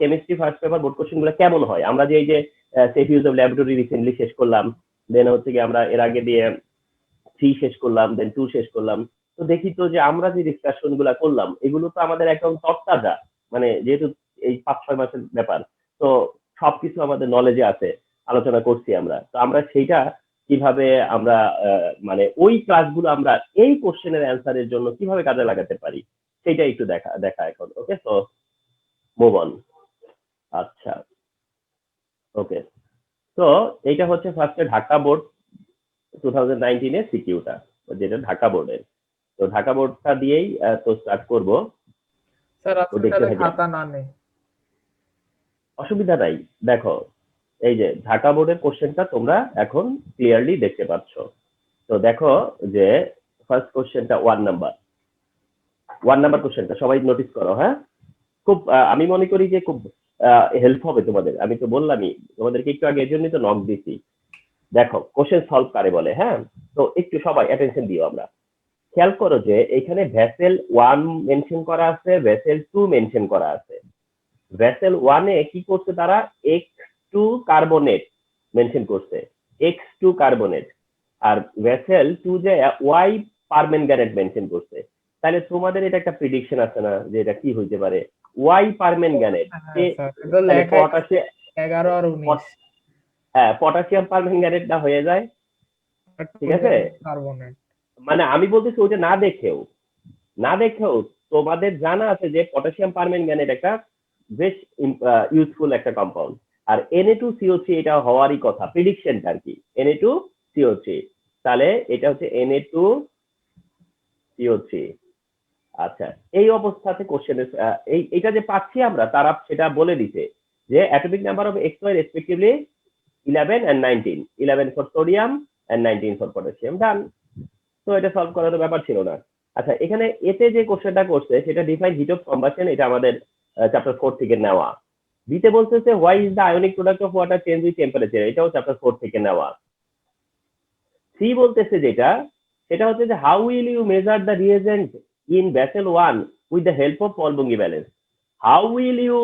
Chemistry first paper board question গুলো কেমন হয়। আমরা যে এই যে safe use of laboratory recently শেষ করলাম, দেন হচ্ছে কি আমরা এর আগে দিয়ে 3 শেষ করলাম, দেন 2 শেষ করলাম। তো দেখি তো যে আমরা যে ডিসকাশন গুলা করলাম এগুলো তো আমাদের একদম তরতাজা, মানে যেহেতু এই 5-6 মাসের ব্যাপার, তো সবকিছু আমাদের নলেজে আছে, আলোচনা করছি আমরা। তো আমরা সেইটা কিভাবে আমরা মানে ওই ক্লাসগুলো আমরা এই কোশ্চেনের অ্যান্সারের জন্য কিভাবে কাজে লাগাতে পারি সেটা একটু দেখা দেখা এখন। ওকে, তো মুভ অন। আচ্ছা, ওকে। তো এইটা হচ্ছে ফার্স্টে ঢাকা বোর্ড 2019 এর সিকিউটা, যেটা ঢাকা বোর্ডের। তো ঢাকা বোর্ডটা দিয়েই তো স্টার্ট করব। স্যার তো দেখতে আসলে থাকি। খাতা না নেই, অসুবিধা নাই, দেখো এই যে ঢাকা বোর্ডের কোশ্চেনটা তোমরা এখন ক্লিয়ারলি দেখতে পাচ্ছ। তো দেখো যে ফার্স্ট কোশ্চেনটা 1 নাম্বার কোশ্চেনটা সবাই নোটিস করো। হ্যাঁ, খুব আমি মনে করি যে খুব হেল্প হবে তোমাদের। আমি তো বললামই তোমাদেরকে একটু আগে, এর জন্যই তো নক দিছি। দেখো কোশ্চেন সলভ কারে বলে। হ্যাঁ, তো একটু সবাই অ্যাটেনশন দিও। আমরা খেয়াল করো যে এখানে ভেসেল 1 মেনশন করা আছে, ভেসেল 2 মেনশন করা আছে। ভেসেল 1 এ কি করছে তারা, X2 কার্বনেট মেনশন করছে, X2 কার্বনেট। আর ভেসেল 2 যে Y পারম্যাঙ্গানেট মেনশন করছে। তাহলে তোমাদের এটা একটা প্রেডিকশন আছে না যে এটা কি হইতে পারে, Y পারম্যাঙ্গানেট। হ্যাঁ স্যার, এটা তাহলে লেখাই আছে 11 আর 19 হ্যাঁ, পটাশিয়াম পারম্যাঙ্গানেট না হয়ে যায়। ঠিক আছে, কার্বনেট। মানে আমি বলতেছি ওইটা না দেখেও তোমাদের জানা আছে যে পটাশিয়াম পারম্যাঙ্গানেট একটা বেশ ইউজফুল একটা কম্পাউন্ড। আর Na2CO3 এটা হওয়ারই কথা, প্রেডিকশনটা আর কি, Na2CO3। তাহলে এটা হচ্ছে Na2CO3। আচ্ছা, এই অবস্থাতে কোশ্চেনের এইটা যে পাচ্ছি আমরা, তারা সেটা বলে দিতে যে atomic number of XY respectively 11 and 19, 11 for sodium and 19 for potassium. Done. তো এটা সলভ করার তো ব্যাপার ছিল না। আচ্ছা, এখানে এতে যে কোশ্চেনটা করছে সেটা ডিফাইন হিট অফ কম্বাশন, এটা আমাদের চ্যাপ্টার 4 থেকে নেওয়া। বিতে বলতেছে why is the ionic product of water change with temperature, এটাও চ্যাপ্টার 4 থেকে নেওয়া। সি বলতেছে যেটা, সেটা হচ্ছে যে how will you measure the reagent in vessel 1 with the help of পলবঙ্গি balance. How will you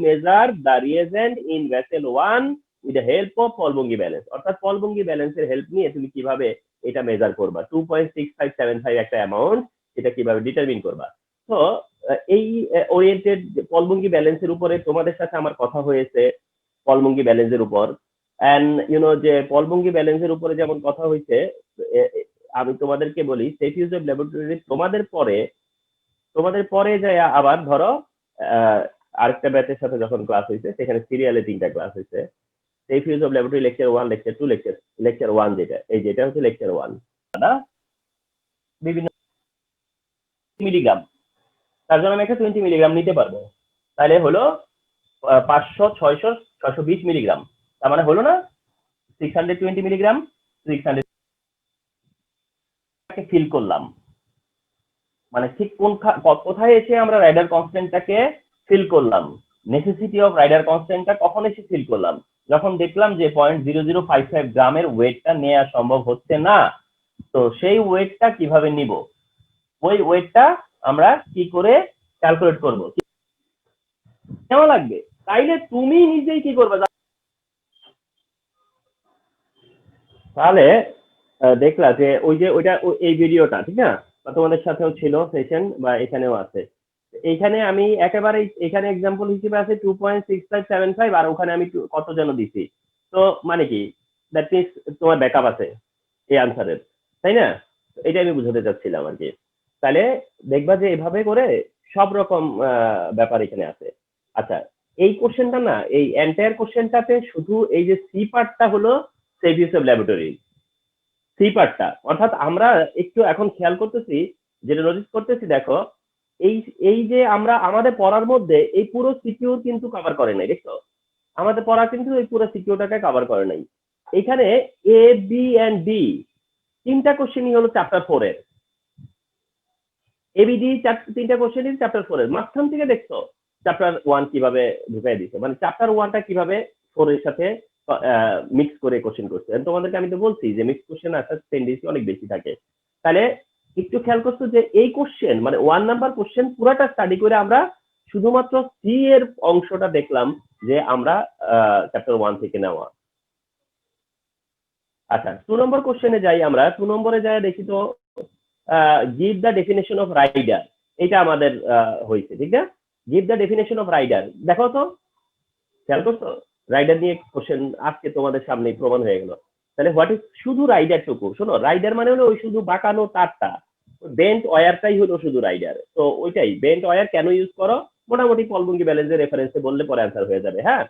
measure the reagent in vessel 1 with the help of পলবঙ্গি ব্যালেন্স, অর্থাৎ পলবঙ্গি ব্যালেন্সের হেল্প নিয়ে তুমি কিভাবে এটা মেজার করবা, 2.6575 একটা অ্যামাউন্ট, এটা কিভাবে ডিটারমিন করবা। তো এই ওরিয়েন্টেড পলবঙ্গি ব্যালেন্সের উপরে তোমাদের সাথে আমার কথা হয়েছে, পলবঙ্গি ব্যালেন্সের উপর। অ্যান্ড যে পলবঙ্গি ব্যালেন্সের উপরে যেমন কথা হয়েছে, আমি তোমাদেরকে বলি সেফ ইউজ অফ ল্যাবরেটরি তোমাদের পরে যায় আবার ধরো আরেকটা ব্যাচের সাথে যখন ক্লাস হয়েছে, সেখানে সিরিয়ালে 3টা ক্লাস হয়েছে। Safe use of laboratory lecture 1, lecture 2, lecture 1, যেটা হচ্ছে লেকচার 1। বিভিন্ন মিলিগ্রাম, তার জন্য আমি একটা 20 মিলিগ্রাম নিতে পারবো। তাহলে হলো 500, 600, 620 মিলিগ্রাম। তার মানে হলো না 620 মিলিগ্রাম, 600 ফিল করলাম। মানে ঠিক কোথায় এসে আমরা রাইডার কনস্ট্যান্টটাকে ফিল করলাম, নেসেসিটি অফ রাইডার কনস্ট্যান্টটা কখন এসে ফিল করলাম, যখন দেখলাম যে 0.0055 গ্রামের ওয়েটটা নেওয়া সম্ভব হচ্ছে না। তো সেই ওয়েটটা কিভাবে নিব, ওই ওয়েটটা আমরা কি করে ক্যালকুলেট করব, কেমন লাগবে। তাইলে তুমি নিজেই কি করবে, তাহলে দেখলা যে ওই যে ওইটা এই ভিডিওটা ঠিক না, বা তোমাদের সাথেও ছিল সেশন, বা এখানেও আছে। এইখানে আমি একেবারে এখানে এক্সাম্পল হিসেবে আছে 2.6575, আর ওখানে আমি কত যেন দিছি। তো মানে কি, দ্যাট মিনস তোমার ব্যাকআপ আছে এই আনসারের, তাই না? এটা আমি বুঝাতে চাচ্ছিলাম আর কি। তাহলে দেখবা যে এভাবে করে সব রকম ব্যাপার এখানে আছে। আচ্ছা, এই কোশ্চেনটা না, এই এন্টায়ার কোশ্চেনটাতে শুধু এই যে সি পার্টটা হলো safe use of laboratory, C পার্টটা। অর্থাৎ আমরা একটু এখন খেয়াল করতেছি, যেটা নোটিস করতেছি, দেখো এই এই যে আমরা আমাদের পড়ার মধ্যে এই পুরো সিকিউর কিন্তু কভার করে নাই, দেখছো? আমাদের পড়া কিন্তু এই পুরো সিকিউরটাকে কভার করে নাই। এখানে এ, বি এন্ড ডি 3টা কোশ্চেনই হলো চ্যাপ্টার 4 এর। এবিডি 3টা কোশ্চেনই চ্যাপ্টার 4 এর। মাঝখান থেকে দেখছো চ্যাপ্টার 1 কিভাবে ঢুকাই দিছে, মানে চ্যাপ্টার 1টা কিভাবে 4 এর সাথে মিক্স করে কোশ্চেন করছে। তোমাদেরকে আমি তো বলছি যে মিক্স কোশ্চেন আসার টেন্ডেন্সি অনেক বেশি থাকে। তাহলে একটু খেয়াল করছো যে এই কোশ্চেন মানে 1 নাম্বার কোশ্চেন পুরাটা স্টাডি করে আমরা শুধুমাত্র সি এর অংশটা দেখলাম যে আমরা চ্যাপ্টার 1 থেকে নেওয়া। আচ্ছা 2 নম্বর কোশ্চেনে যাই আমরা। 2 নম্বরে যাই দেখি তো give the definition of rider, এটা আমাদের হয়েছে, ঠিক না? Give the definition of rider, দেখো তো খেয়াল করছো রাইডার নিয়ে কোশ্চেন আজকে তোমাদের সামনে প্রমাণ হয়ে গেল। তাহলে হোয়াট ইজ, শুধু রাইডার টুকু, শোনো রাইডার মানে হলো ওই শুধু বাঁকানো তারটা, বেন্ট ওয়্যারটাই হলো শুধু রাইডার। তো ওইটাই বেন্ট ওয়্যার কেন ইউজ করো, মোটামুটি পলবঙ্গি ব্যালেন্সের রেফারেন্সে বললে পরে অ্যান্সার হয়ে যাবে। হ্যাঁ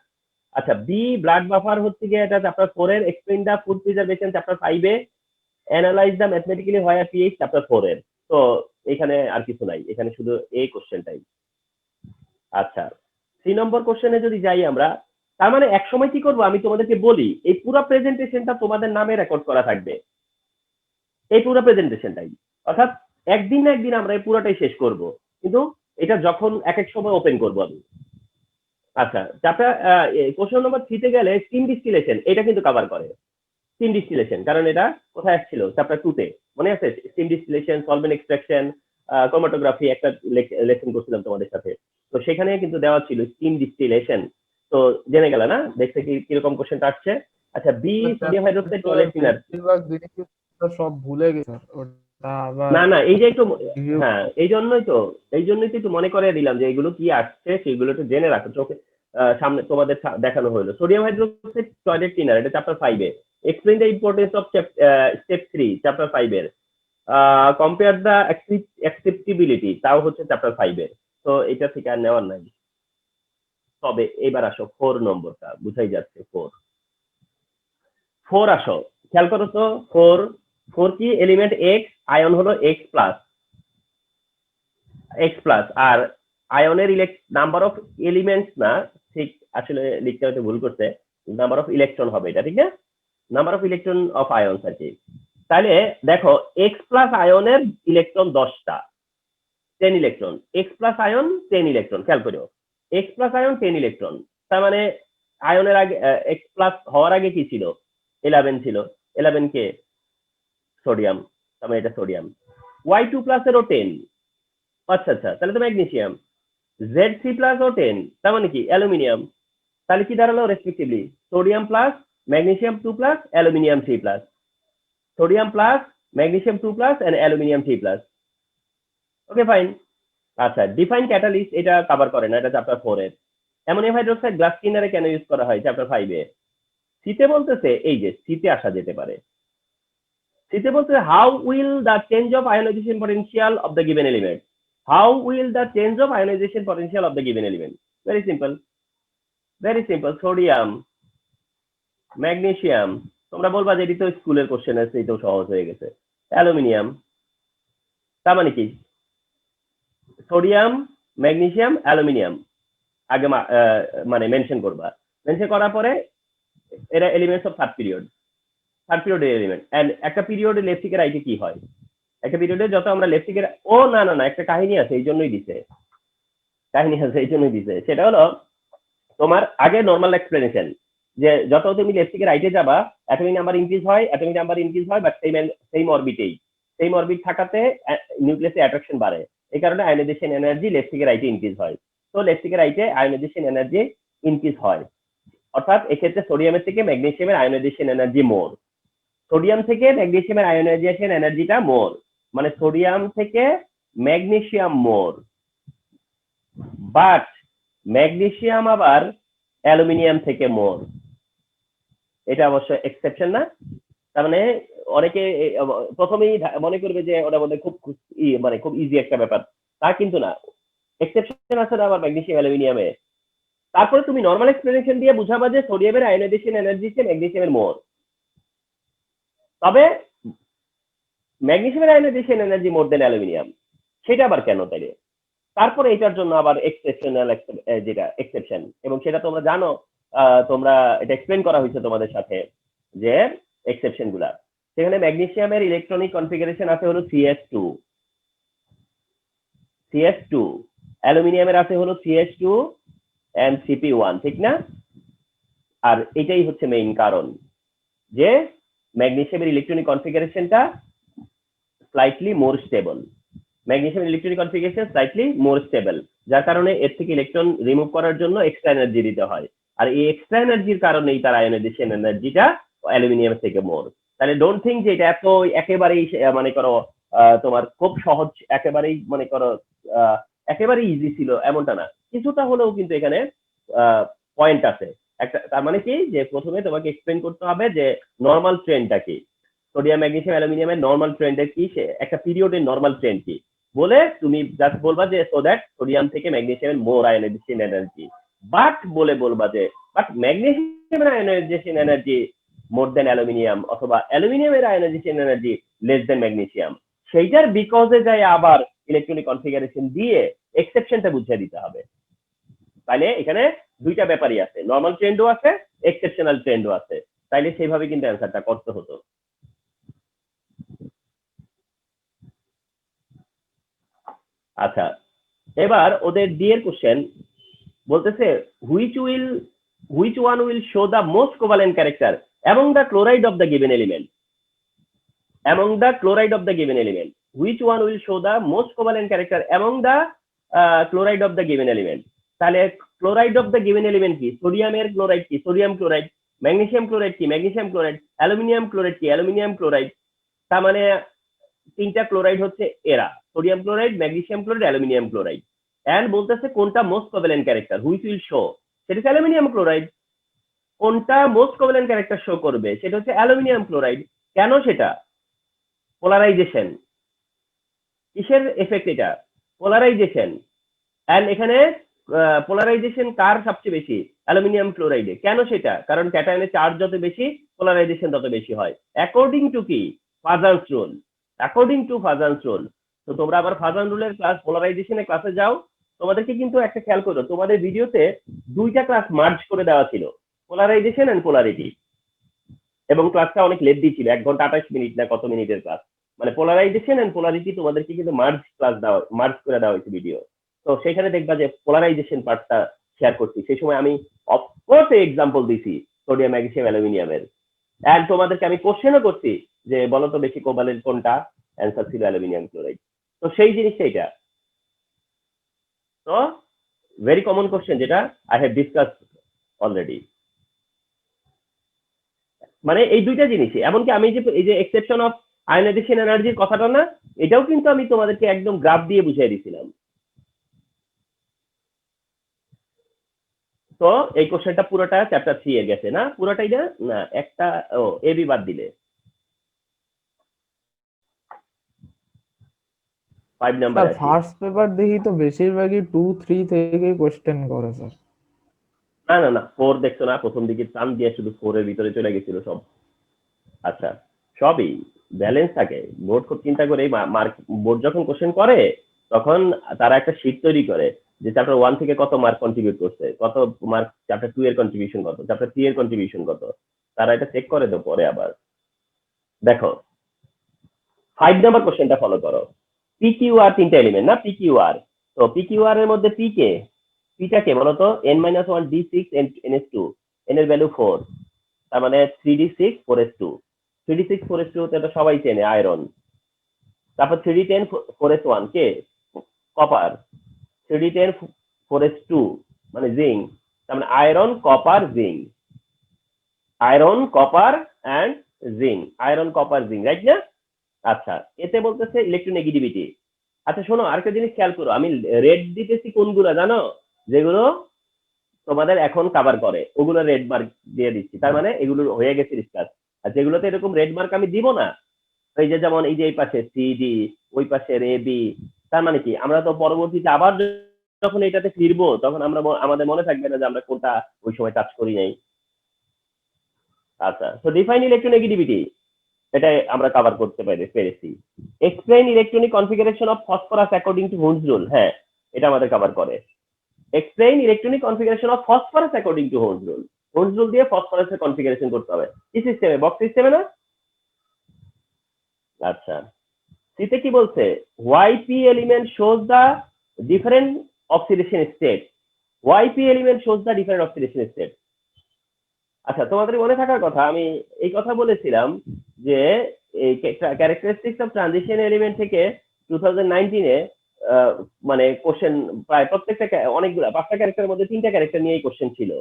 আচ্ছা, বি ব্লাড বাফার হচ্ছে গিয়ে এটা চ্যাপ্টার 4 এর, explain the food preservation chapter 5 A, analyse the mathematically where pH chapter 4 এর। তো এখানে আর কিছু নাই, এখানে শুধু এই কোশ্চেনটাই। আচ্ছা 3 নম্বর কোশ্চেনে যদি যাই আমরা, তার মানে এক সময় কি করবো আমি তোমাদেরকে বলি, এই পুরো প্রেজেন্টেশনটা তোমাদের নামে রেকর্ড করা থাকবে, এই পুরো প্রেজেন্টেশনটাই, অর্থাৎ একদিন না একদিন আমরা এই পুরোটাই শেষ করব, কিন্তু এটা যখন এক এক সময় ওপেন করবো আমি। আচ্ছা চ্যাপ্টার কোশ্চেন নম্বর 3 তে গেলে স্টিম ডিস্টিলেশন, এটা কিন্তু কভার করে স্টিম ডিস্টিলেশন, কারণ এটা কোথায় আসছিল চ্যাপ্টার 2 তে, মনে আছে? Steam distillation, solvent extraction, chromatography একটা লেসন করছিলাম তোমাদের সাথে, তো সেখানে কিন্তু দেওয়া ছিল স্টিম ডিস্টিলেশন। তো জেনে গেলে না, দেখতে কি কিরকম কোশ্চেনটা আসছে। আচ্ছা B sodium hydroxide toilet cleaner, বেশিরভাগ জিনিস তো সব ভুলে গেছে স্যার, ওটা আবার না না এই যে একটু, review হ্যাঁ এই জন্যই তো একটু মনে করে দিলাম যে এগুলো কি আসছে সেগুলো একটু জেনে রাখো, চোখে সামনে তোমাদের দেখানো হলো। সোডিয়াম হাইড্রোক্সাইড টয়লেট ক্লিনার, এটা chapter 5 A. Explain the importance of step 3 chapter 5 এর। কম্পেয়ার দ্য অ্যাকসেপ্টেবিলিটি, তাও হচ্ছে চ্যাপ্টার 5 এর। তো এটা থেকে আর নেওয়ার নাই। তবে এবার আসো 4 নম্বরটা, বুঝাই যাচ্ছে 4 আসো, খেয়াল করো তো 4 কি এলিমেন্ট এক্স, আয়ন হলো এক্স প্লাস, আর আয়নের নাম্বার অফ এলিমেন্টস না, ঠিক আসলে লিখতে হয়তো ভুল করছে, নাম্বার অফ ইলেকট্রন হবে এটা, ঠিক না? Number of electron of ions আর কি। তাহলে দেখো এক্স প্লাস আয়নের ইলেকট্রন 10টা, 10 electron, X plus ion 10 electron, খেয়াল করো এক্স প্লাস আয়ন 10 ইলেকট্রন, তার মানে আয়নের আগে এক্স প্লাস হওয়ার আগে কি ছিল, 11 ছিল, 11 কে সোডিয়াম, তার মানে এটা সোডিয়াম। ওয়াই টু প্লাস এরও 10, আচ্ছা আচ্ছা তাহলে তো ম্যাগনেসিয়াম। জেড থ্রি প্লাস ও 10, তার মানে কি অ্যালুমিনিয়াম। তাহলে কি দাঁড়ালো respectively, sodium plus magnesium 2 plus aluminium 3 plus, sodium plus magnesium 2 plus and aluminium 3 plus. Okay fine. আচ্ছা ডিফাইন ক্যাটালিস্ট, এটা কভার করে না, এটা চ্যাপ্টার 4 এর। অ্যামোনিয়াম হাইড্রোক্সাইড গ্লাস ক্লিনারে কেন ইউজ করা হয়, চ্যাপ্টার 5 এ। সিতে বলতেছে, এই যে সিতে আসা যেতে পারে, সিতে বলতেছে how will the change of ionisation potential of the given element, how will the change of ionisation potential of the given element. Very simple, sodium magnesium, তোমরা বলবা যে এটি তো স্কুলের কোশ্চেন আছে, এটাও সহজ হয়ে গেছে, অ্যালুমিনিয়াম, তার মানে কি সোডিয়াম ম্যাগনেসিয়াম অ্যালুমিনিয়াম আগে মানে মেনশন করবা, মেনশন করার পরে এরা এলিমেন্টস অফ থার্ড পিরিয়ডের এলিমেন্ট। এন্ড একটা পিরিয়ডে লেফট থেকে রাইটে কি হয়, একটা পিরিয়ডে যত আমরা লেফট থেকে, ও না না না একটা কাহিনী আছে এই জন্যই দিছে, সেটা হলো তোমার আগে নর্মাল এক্সপ্লেনেশন, যে যত তুমি লেফট থেকে রাইটে যাবা অ্যাটমিক নাম্বার ইনক্রিজ হয়, বাট সেই অরবিট থাকাতে নিউক্লিয়াসে অ্যাট্রাকশন বাড়ে, এই কারণে আয়োনাইজেশন এনার্জি লেফট থেকে রাইটে ইনক্রিজ হয়। তো লেফট থেকে রাইটে আয়োনাইজেশন এনার্জি ইনক্রিজ হয়, অর্থাৎ এক্ষেত্রে সোডিয়ামের থেকে ম্যাগনেসিয়ামের আয়োনাইজেশন এনার্জি মোর, সোডিয়াম থেকে ম্যাগনেসিয়ামের আয়োনাইজেশন এনার্জিটা মোর, মানে সোডিয়াম থেকে ম্যাগনেসিয়াম মোর, বাট ম্যাগনেসিয়াম আবার অ্যালুমিনিয়াম থেকে মোর। এটা অবশ্য এক্সেপশন না, তার মানে অনেকে প্রথমেই মনে করবে যে ওটা বোধহয় খুব মানে খুব ইজি একটা ব্যাপার, তা কিন্তু না, এক্সেপশন আছে না আবার ম্যাগনেসিয়াম অ্যালুমিনিয়ামে। তারপরে তুমি নর্মাল এক্সপ্লেনেশন দিয়ে বুঝাবা যে সোডিয়ামের আয়োনাইজেশন এনার্জি হচ্ছে ম্যাগনেসিয়ামের মোর, তবে ম্যাগনেসিয়ামের ionization energy more than aluminium, সেটা আবার কেন তাইলে? তারপরে এটার জন্য আবার এক্সেপশনাল যেটা এক্সেপশন, এবং সেটা তোমরা জানো, তোমরা এটা এক্সপ্লেন করা হয়েছে তোমাদের সাথে যে এক্সেপশন গুলা, সেখানে ম্যাগনেসিয়ামের ইলেকট্রনিক কনফিগারেশন আছে হলো CS2, অ্যালুমিনিয়ামের আছে হলো CS2 and Cp1, ঠিক না? আর এটাই হচ্ছে মেইন কারণ যে ম্যাগনেসিয়ামের ইলেকট্রনিক কনফিগারেশনটা slightly more stable, magnesium electronic configuration slightly more stable, যার কারণে এর থেকে ইলেকট্রন রিমুভ করার জন্য এক্সট্রা এনার্জি দিতে হয়। আর এই এক্সট্রা এনার্জির কারণেই তার আয়োনাইজেশন এনার্জিটা অ্যালুমিনিয়াম থেকে মোর। তাহলে ডোন্ট থিঙ্ক যে এটা এত একেবারেই মনে করো তোমার খুব সহজ, একেবারেই মনে করো একেবারেই ইজি ছিল এমনটা না, কিছুটা হলেও কিন্তু এখানে পয়েন্ট আছে একটা। তার মানে কি যে প্রথমে তোমাকে এক্সপ্লেন করতে হবে যে নর্মাল ট্রেন্ডটা কি, সোডিয়াম ম্যাগনেসিয়াম অ্যালুমিনিয়ামের নর্মাল ট্রেন্ডের কি, একটা পিরিয়ডের নর্মাল ট্রেন্ড কি, বলে তুমি জাস্ট বলবা যে সো দ্যাট সোডিয়াম থেকে ম্যাগনেসিয়ামের মোর আয়োনাইজেশন এনার্জি, বাট বলবা যে বাট ম্যাগনেসিয়ামের ionization energy more than aluminium, অথবা অ্যালুমিনিয়ামের ionization energy less than magnesium, সেইটার বিকজে যায় আবার ইলেকট্রনিক কনফিগারেশন দিয়ে এক্সেপশনটা বুঝিয়ে দিতে হবে। তাহলে এখানে দুইটা ব্যাপারই আছে, নর্মাল ট্রেন্ডও আছে, এক্সেপশনাল ট্রেন্ডও আছে। তাইলে সেইভাবে কিন্তু অ্যান্সারটা করতে হতো। আচ্ছা, এবার ওদের ডি এর কোশ্চেন বলতেছে which one will show the most covalent character among the chloride of the given element, which one will show the most covalent character among the chloride of the given element। তাহলে chloride of the given element কি, সোডিয়ামের chloride কি, sodium chloride, magnesium chloride কি, magnesium chloride, aluminium chloride কি, aluminium chloride. তার মানে তিনটা chloride হচ্ছে এরা, sodium chloride, magnesium chloride, aluminium chloride. And বলতেছে কোনটা most covalent character, which will show, সেটা হচ্ছে অ্যালুমিনিয়াম ক্লোরাইড। কোনটা মোস্ট কোভ্যালেন্ট ক্যারেক্টার শো করবে, সেটা হচ্ছে অ্যালুমিনিয়াম ক্লোরাইড। কেন সেটা? পোলারাইজেশন। কিসের এফেক্ট এটা? পোলারাইজেশন। এন্ড এখানে পোলারাইজেশন কার সবচেয়ে বেশি? অ্যালুমিনিয়াম ক্লোরাইডে। কেন সেটা? কারণ ক্যাটায়নের চার্জ যত বেশি, পোলারাইজেশন তত বেশি হয়, অ্যাকর্ডিং টু কি, Fajans rule. According to Fajans rule. তো তোমরা আবার ফাজান রুলের ক্লাস, পোলারাইজেশনের ক্লাসে যাও, তোমাদেরকে কিন্তু একটা খেয়াল করো, তোমাদের ভিডিওতে দুইটা ক্লাস মার্জ করে দেওয়া ছিল, পোলারাইজেশন এন্ড পোলারিটি, এবং ক্লাসটা অনেক লেন্থি ছিল, 1 ঘন্টা 28 মিনিট না কত মিনিটের ক্লাস। মানে পোলারাইজেশন এন্ড পোলারিটি তোমাদেরকে কিন্তু মার্জ করে দেওয়া হয়েছে ভিডিও। তো সেখানে দেখবা যে পোলারাইজেশন পার্টটা শেয়ার করছি, সেই সময় আমি অফকোর্স এক্সাম্পল দিছি সোডিয়াম, ম্যাগনেসিয়াম, অ্যালুমিনিয়ামের। এন্ড তোমাদেরকে আমি কোশ্চেনও করছি যে বলো তো বেশি কোভালেন্ট কোনটা, অ্যান্সার ছিল অ্যালুমিনিয়াম ক্লোরাইড। তো সেই জিনিসটা এটা। তো ভেরি কমন কোশ্চেন, যেটা আই হ্যাভ ডিসকাস অলরেডি। মানে এই দুইটা জিনিসই, এমনকি আমি যে এই যে এক্সেপশন অফ আয়োনাইজেশন এনার্জির কথাটা না, এটাও কিন্তু আমি তোমাদেরকে একদম গ্রাফ দিয়ে বুঝিয়ে দিয়েছিলাম। তো এই কোশ্চেনটা পুরোটা চ্যাপ্টার 3 এর গেছে না, পুরোটাই না, না একটা এ বি বাদ দিলে 5 নাম্বার স্যার ফার্স্ট পেপার দেখি তো বেশিরভাগই 2, 3 থেকে কোশ্চেন করে স্যার। না না না 4 দেখছো না, প্রথম দিকে টান দিয়ে শুধু 4 এর ভিতরে চলে গেছিল সব। আচ্ছা, সবই ব্যালেন্স থাকে। বোর্ড খুব চিন্তা করে মার্ক, বোর্ড যখন কোশ্চেন করে তখন তারা একটা শীট তৈরি করে যে চ্যাপ্টার 1 থেকে কত মার্ক কন্ট্রিবিউট করছে, কত মার্ক চ্যাপ্টার 2 এর কন্ট্রিবিউশন কত, চ্যাপ্টার 3 এর কন্ট্রিবিউশন কত, তারা এটা চেক করে তো পরে আবার। দেখো 5 নাম্বার কোশ্চেনটা ফলো করো। পি কিউ আর তিনটা এলিমেন্ট না, পি কিউ আর। তো পি কিউ আর এর মধ্যে পি কে, পিটা কে বলতো, n-1 d6 ns2, n এর ভ্যালু 4, তার মানে 3d6 4s2। 3d6 4s2 তো এটা সবাই চেনে, আয়রন। তারপর 3d10 4s1 কে, কপার। 3d10 4s2 মানে জিঙ্ক, তার মানে iron, copper, zinc. Iron, copper and zinc, iron, copper, zinc, right না? আচ্ছা, এতে বলতেছে ইলেকট্রোনেগেটিভিটি। আচ্ছা শোনো, আরেকটা জিনিস খেয়াল করো, আমি রেড দিতেছি কোনগুলো জানো, যেগুলো তোমাদের এখন কভার করে ওগুলো রেড মার্ক দিয়ে দিচ্ছি, তার মানে এগুলো হয়ে গেছে ডিসকাস। আর যেগুলোতে এরকম রেড মার্ক আমি দিব না, এই যে যেমন এই যে এই পাশে সি ডি, ওই পাশে এ বি, তার মানে কি আমরা তো পরবর্তীতে আবার যখন এটাতে ফিরবো তখন আমরা আমাদের মনে থাকবে না যে আমরা কোনটা ওই সময় টাচ করি নাই। আচ্ছা, তো ডিফাইন ইলেকট্রোনেগেটিভিটি, এটা আমরা কভার করতে পেরেছি। Explain electronic configuration of phosphorus according to Hund's rule, হ্যাঁ এটা আমাদের কভার করে। Explain electronic configuration of phosphorus according to Hund's rule, Hund's rule দিয়ে ফসফরাসের কনফিগারেশন করতে হবে কি সিস্টেমে, বক্স সিস্টেমে না? আচ্ছা, সিতে কি বলছে, why P element shows the different oxidation state, why P element shows the different oxidation state. আচ্ছা, তোমাদের মনে থাকার কথা, আমি এই কথা বলেছিলাম যে এই ক্যারেক্টারিস্টিক্স অফ ট্রানজিশন এলিমেন্ট থেকে 2019 এ মানে কোশ্চেন প্রায় প্রত্যেকটা অনেকগুলো 5টা ক্যারেক্টারের মধ্যে 3টা ক্যারেক্টার নিয়েই কোশ্চেন ছিল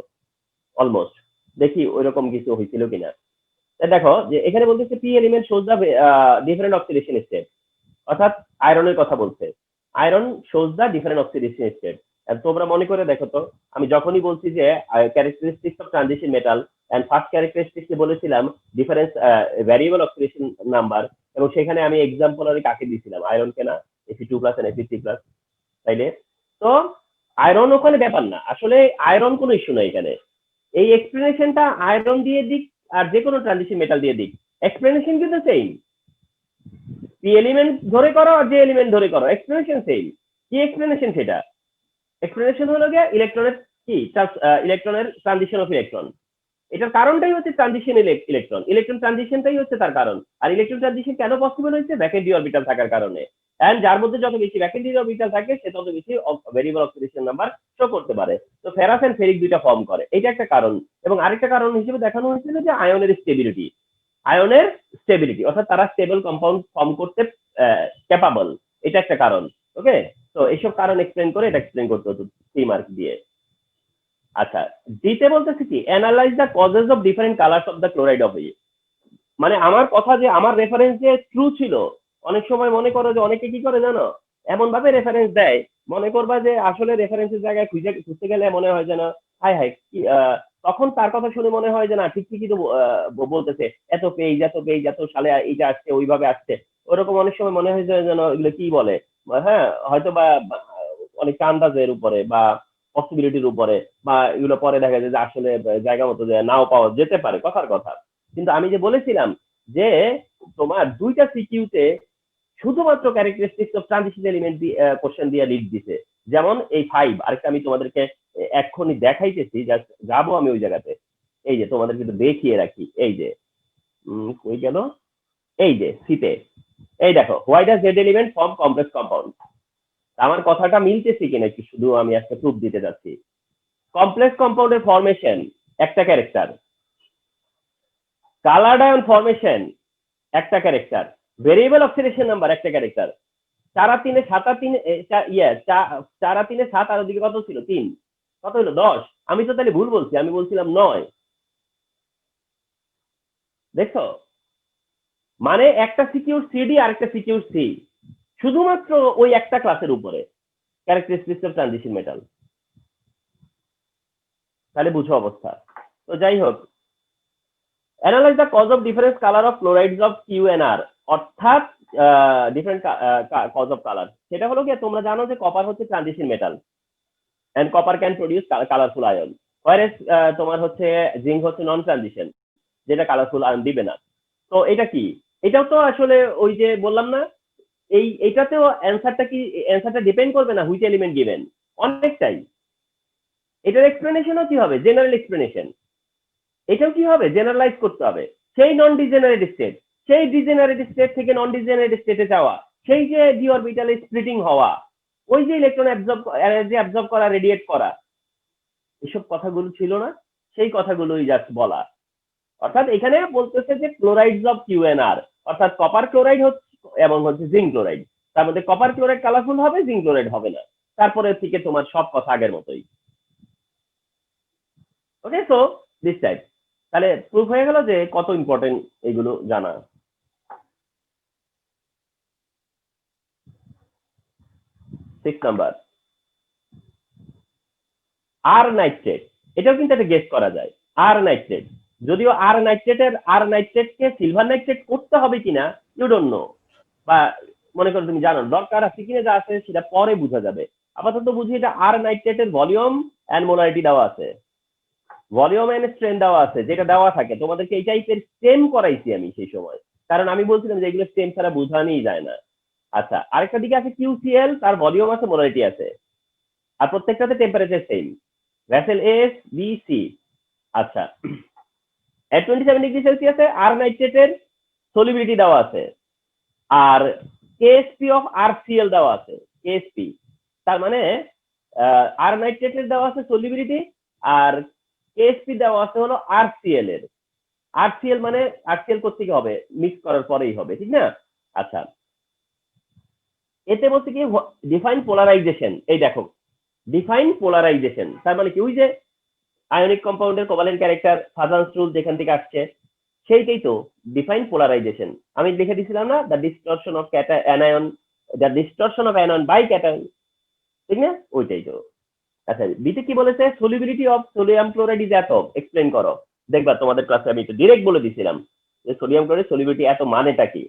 অলমোস্ট। দেখি ওইরকম কিছু হয়েছিল কিনা। দেখো যে এখানে বলতেছে P element shows the different oxidation state, অর্থাৎ আয়রনের কথা বলছে। Iron shows the different oxidation state. তোমরা মনে করে দেখো তো, আমি যখনই বলছি যে characteristics of transition metal and first ক্যারেক্টারিস্টিক্সে বলেছিলাম ডিফারেন্স ভ্যারিয়েবল অক্সিডেশন নাম্বার, এবং সেখানে আমি এক্সাম্পল আমি কাকে দিয়েছিলাম, আয়রনকে না, Fe2+ and Fe3+, তাইলে তো আয়রন ওখানে ব্যাপার না, আসলে আয়রন কোনো ইস্যু নাই এখানে। এই এক্সপ্লেনেশনটা আয়রন দিয়ে দিক আর যে কোনো ট্রানজিশন মেটাল দিয়ে দিক, এক্সপ্লেনেশন কিন্তু সেম। পি এলিমেন্ট ধরে করো আর যে এলিমেন্ট ধরে করো, এক্সপ্লেনেশন সেম। কি এক্সপ্লেনেশন সেটা? এক্সপ্লেনেশন হলো গিয়ে ইলেকট্রনের কি ইলেকট্রনের ট্রানজিশন অফ ইলেকট্রন। এটার কারণটাই হচ্ছে ট্রানজিশন ইলেকট্রন, ইলেকট্রন ট্রানজিশনটাই হচ্ছে তার কারণ। আর ইলেকট্রন ট্রানজিশন কেন পসিবল হয়েছে? ভ্যাকেন্ট ডি অরবিটাল থাকার কারণে। এন্ড যার মধ্যে যত বেশি ভ্যাকেন্ট ডি অরবিটাল থাকে সে তত বেশি ভেরিয়েবল অক্সিডেশন নাম্বার শো করতে পারে। তো ফেরাস এন্ড ফেরিক দুইটা ফর্ম করে, এটা একটা কারণ। এবং আরেকটা কারণ হিসেবে দেখানো হয়েছিল যে আয়নের স্টেবিলিটি, আয়নের স্টেবিলিটি, অর্থাৎ তারা স্টেবল কম্পাউন্ড ফর্ম করতে ক্যাপাবল, এটা একটা কারণ। ওকে, তো এইসব কারণ এক্সপ্লেন করে এটা এক্সপ্লেন করতে হতো 3 মার্ক দিয়ে। আচ্ছা, দিতে বলতেছি কি analyse the causes of different colours of the chloride of E. মানে আমার কথা যে আমার রেফারেন্স যে ট্রু ছিল, অনেক সময় মনে করো যে অনেকে কি করে জানো, এমন ভাবে রেফারেন্স দেয়, মনে করবা যে আসলে রেফারেন্সের জায়গায় খুঁজতে গেলে মনে হয় যে না, হাই হাই কি তখন তার কথা শুনে মনে হয় যে না ঠিক ঠিকই তো বলতেছে, এত পেজ এত পেজ এত সালে এইটা আসছে ওইভাবে আসছে, ওরকম অনেক সময় মনে হয় যে যেন এগুলো কি বলে, হ্যাঁ হয়তো বা অনেক আন্দাজের উপরে বা পসিবিলিটির উপরে, বা এগুলো পরে দেখা যায় যে আসলে জায়গা মতো যে নাও পাওয়া যেতে পারে, কথার কথা। কিন্তু আমি যে বলেছিলাম যে তোমার 2টা সিকিউতে শুধুমাত্র ক্যারেক্টারিস্টিক্স অফ ট্রানজিশন এলিমেন্ট দিয়ে কোশ্চেন দিয়ে লিড দিছে। যেমন এই 5, আরেকটা আমি তোমাদেরকে এক্ষুনি দেখাইতেছি, জাস্ট যাবো আমি ওই জায়গাতে। এই যে তোমাদের কিন্তু দেখিয়ে রাখি, এই যে কই গেল, এই যে সিতে, এই দেখো why does Z element form complex compound. আমার কথাটা মিলতেছে কিনা একটু শুধু আমি একটা প্রুফ দিতে যাচ্ছি। কমপ্লেক্স কম্পাউন্ডের ফরমেশন একটা ক্যারেক্টার, কালার আয়ন ফরমেশন একটা ক্যারেক্টার, ভেরিয়েবল অক্সিডেশন নাম্বার একটা ক্যারেক্টার। 4 আর 3 7 আর 3 4 আর 3 7, আর ওদিকে কত ছিল 3, কত হলো 10। আমি তো তাহলে ভুল বলছি, আমি বলছিলাম 9। দেখছো, মানে একটা সিকিউর সিডি আর একটা সিকিউর সি, শুধুমাত্র ওই একটা ক্লাসের উপরে ক্যারেক্টারিস্টিক্স অফ ট্রানজিশন মেটাল। তাহলে বুঝো অবস্থা। তো যাই হোক, analyse the cause of difference colour of chlorides of Q N R, অর্থাৎ ডিফারেন্ট কজ অফ কালার। সেটা হলো কি, তোমরা জানো যে কপার হচ্ছে transition metal and copper can produce colourful ion, whereas তোমার হচ্ছে জিঙ্ক হচ্ছে নন ট্রানজিশন, যেটা কালারফুল আয়ন দিবে না। তো এটা কি, এটাও তো আসলে ওই যে বললাম না, এইটাতেও অ্যান্সারটা ডিপেন্ড করবে না হুইচ এলিমেন্ট গিভেন, অনেকটাই। এটার এক্সপ্লেনেশনও কি হবে, জেনারেল এক্সপ্লেনেশন। এটাও কি হবে, জেনারেলাইজ করতে হবে। সেই নন ডিজেনারেট স্টেট, সেই ডিজেনারেট স্টেট থেকে নন ডিজেনারেট স্টেটে যাওয়া, সেই যে ডি অরবিটালে স্প্লিটিং হওয়া, ওই যে ইলেকট্রন এনার্জি অ্যাবজর্ব করা, রেডিয়েট করা, এসব কথাগুলো ছিল না, সেই কথাগুলোই জাস্ট বলা। অর্থাৎ এখানে বলতেছে যে ক্লোরাইডস অফ কিউএনআর, অর্থাৎ কপার ক্লোরাইড হচ্ছে এবং হচ্ছে জিঙ্ক ক্লোরাইড, তার মধ্যে কপার ক্লোরাইড কালারফুল হবে, জিঙ্ক ক্লোরাইড হবে না। তারপরে থেকে তোমার সব কথা আগের মতোই। ওকে, সো দিস টাইপ। তাহলে প্রুফ হয়ে গেল যে কত ইম্পর্টেন্ট এগুলো জানা। 6 নাম্বার, আর নাইট্রেট। এটাও কিন্তু একটা গেস করা যায়, আর নাইট্রেট। যদিও আর নাইট্রেটকে সিলভার নাইট্রেট করতে হবে কিনা ইউ ডোন্ট নো, বা মনে করো তুমি জানো দরকার আছে কিনা, যা আছে সেটা পরে বোঝা যাবে। আপাতত বুঝি এটা আর নাইট্রেটের ভলিউম এন্ড মোলারিটি দেওয়া আছে, ভলিউম এন্ড স্ট্রেন দেওয়া আছে, যেটা দেওয়া থাকে তোমাদেরকে এই টাইপের স্টেম করাইছি আমি সেই সময়, কারণ আমি বলছিলাম যে এগুলো স্টেম ছাড়া বোঝানোই যায় না। আচ্ছা, আরেকটা দিকে আছে কিউসিএল, তার ভলিউম আছে, মোলারিটি আছে, আর প্রত্যেকটাতে temperature same, vessel S B C. আচ্ছা, এট 27 ডিগ্রি সেলসিয়াসে আর নাইট্রেটের সলিবিলিটি দেওয়া আছে, আর কেএসপি অফ আরসিএল দেওয়া আছে, কেএসপি। তার মানে আর নাইট্রেটের দেওয়া আছে সলিবিলিটি, আর কেএসপি দেওয়া আছে হলো আরসিএল এর। আরসিএল মানে আরসিএল করতে হবে, মিক্স করার পরেই হবে, ঠিক না? আচ্ছা, এতে বলছে কি ডিফাইন পোলারাইজেশন, এই দেখো ডিফাইন পোলারাইজেশন তার মানে কি ওই যে ionic কম্পাউন্ডের covalent character Fajans rule যেখান থেকে আসছে সেইটাই তো ডিফাইন পোলারাইজেশন। আমি লিখে দিছিলাম না the distortion of anion, the distortion of anion by cation, ঠিক না? ওইটাই তো। আচ্ছা বিতে কি বলেছে solubility of sodium chloride is atom, explain করো। দেখবা তোমাদের ক্লাসে আমি তো ডিরেক্ট বলে দিছিলাম যে সোডিয়াম ক্লোরাইড সলিবিলিটি এত মানেটা কি।